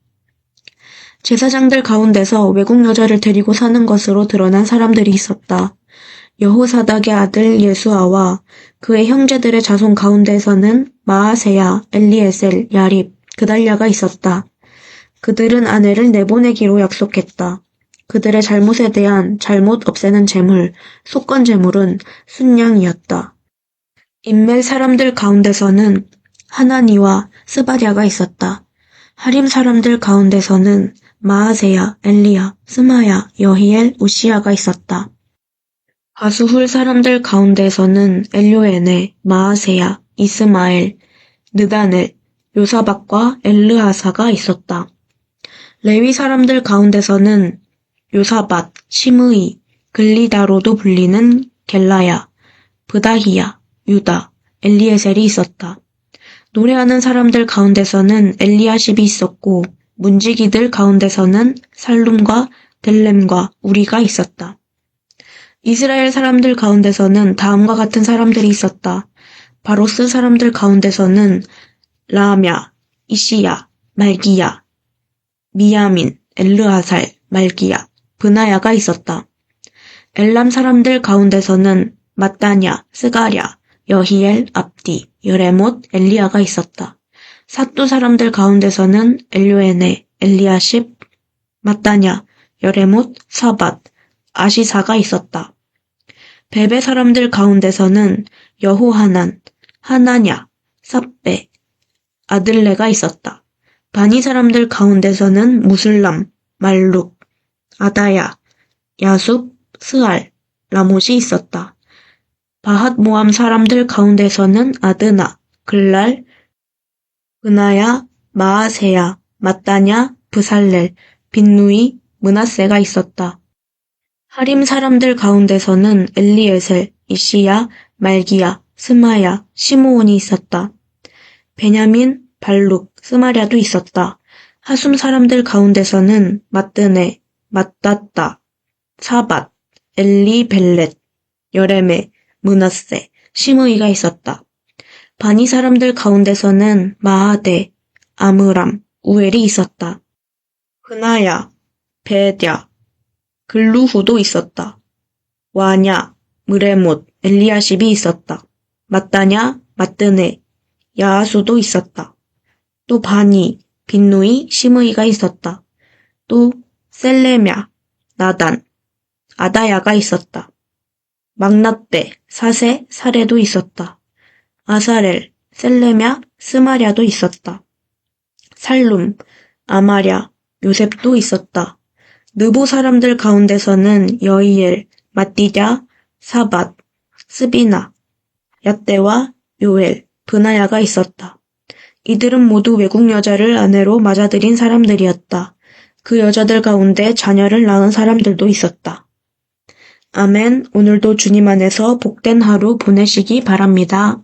제사장들 가운데서 외국 여자를 데리고 사는 것으로 드러난 사람들이 있었다. 여호사닥의 아들 예수아와 그의 형제들의 자손 가운데서는 마아세야, 엘리에셀, 야립, 그달랴가 있었다. 그들은 아내를 내보내기로 약속했다. 그들의 잘못에 대한 잘못 없애는 제물, 속건 제물은 순양이었다. 인멜 사람들 가운데서는 하나니와 스바랴가 있었다. 하림 사람들 가운데서는 마아세야, 엘리야, 스마야, 여히엘, 우시야가 있었다. 바수훌 사람들 가운데서는 엘요에네, 마아세야, 이스마엘, 느다넬, 요사박과 엘르아사가 있었다. 레위 사람들 가운데서는 요사밭, 시므이, 글리다로도 불리는 겔라야, 브다히야, 유다, 엘리에셀이 있었다. 노래하는 사람들 가운데서는 엘리야십이 있었고 문지기들 가운데서는 살룸과 델렘과 우리가 있었다. 이스라엘 사람들 가운데서는 다음과 같은 사람들이 있었다. 바로스 사람들 가운데서는 라암야, 이시야, 말기야, 미야민, 엘르아살, 말기야, 브나야가 있었다. 엘람 사람들 가운데서는 mat다냐, 스가랴, 여히엘, 압디, 여레못, 엘리야가 있었다. 삿두 사람들 가운데서는 엘요에네, 엘리야십, mat다냐, 여레못, 사밧, 아시사가 있었다. 베베 사람들 가운데서는 여호하난, 하나냐, 삽베, 아들레가 있었다. 바니 사람들 가운데서는 무슬람, 말룩, 아다야, 야숲, 스알, 라못이 있었다. 바핫 모함 사람들 가운데서는 아드나, 글랄, 은하야, 마아세야, mat다냐, 브살렐, 빈누이, 므낫세가 있었다. 하림 사람들 가운데서는 엘리에셀, 이시야, 말기야, 스마야, 시므온이 있었다. 베냐민, 발룩, 스마랴도 있었다. 하숨 사람들 가운데서는 마뜨네, mattat다, 사밧, 엘리벨렛, 여레메, 므낫세, 시므이가 있었다. 바니 사람들 가운데서는 마하데, 아므람, 우엘이 있었다. 그나야, 베랴, 글루후도 있었다. 와냐, 무레못, 엘리야십이 있었다. 마따냐, 마뜨네, 야하수도 있었다. 또 바니, 빈누이, 시므이가 있었다. 또 셀레냐, 나단, 아다야가 있었다. 막낫대, 사세, 사레도 있었다. 아사렐, 셀레냐, 스마랴도 있었다. 살룸, 아마랴, 요셉도 있었다. 느보 사람들 가운데서는 여이엘, 마띠랴, 사밧, 스비나, 얏대와 요엘, 브나야가 있었다. 이들은 모두 외국 여자를 아내로 맞아들인 사람들이었다. 그 여자들 가운데 자녀를 낳은 사람들도 있었다. 아멘. 오늘도 주님 안에서 복된 하루 보내시기 바랍니다.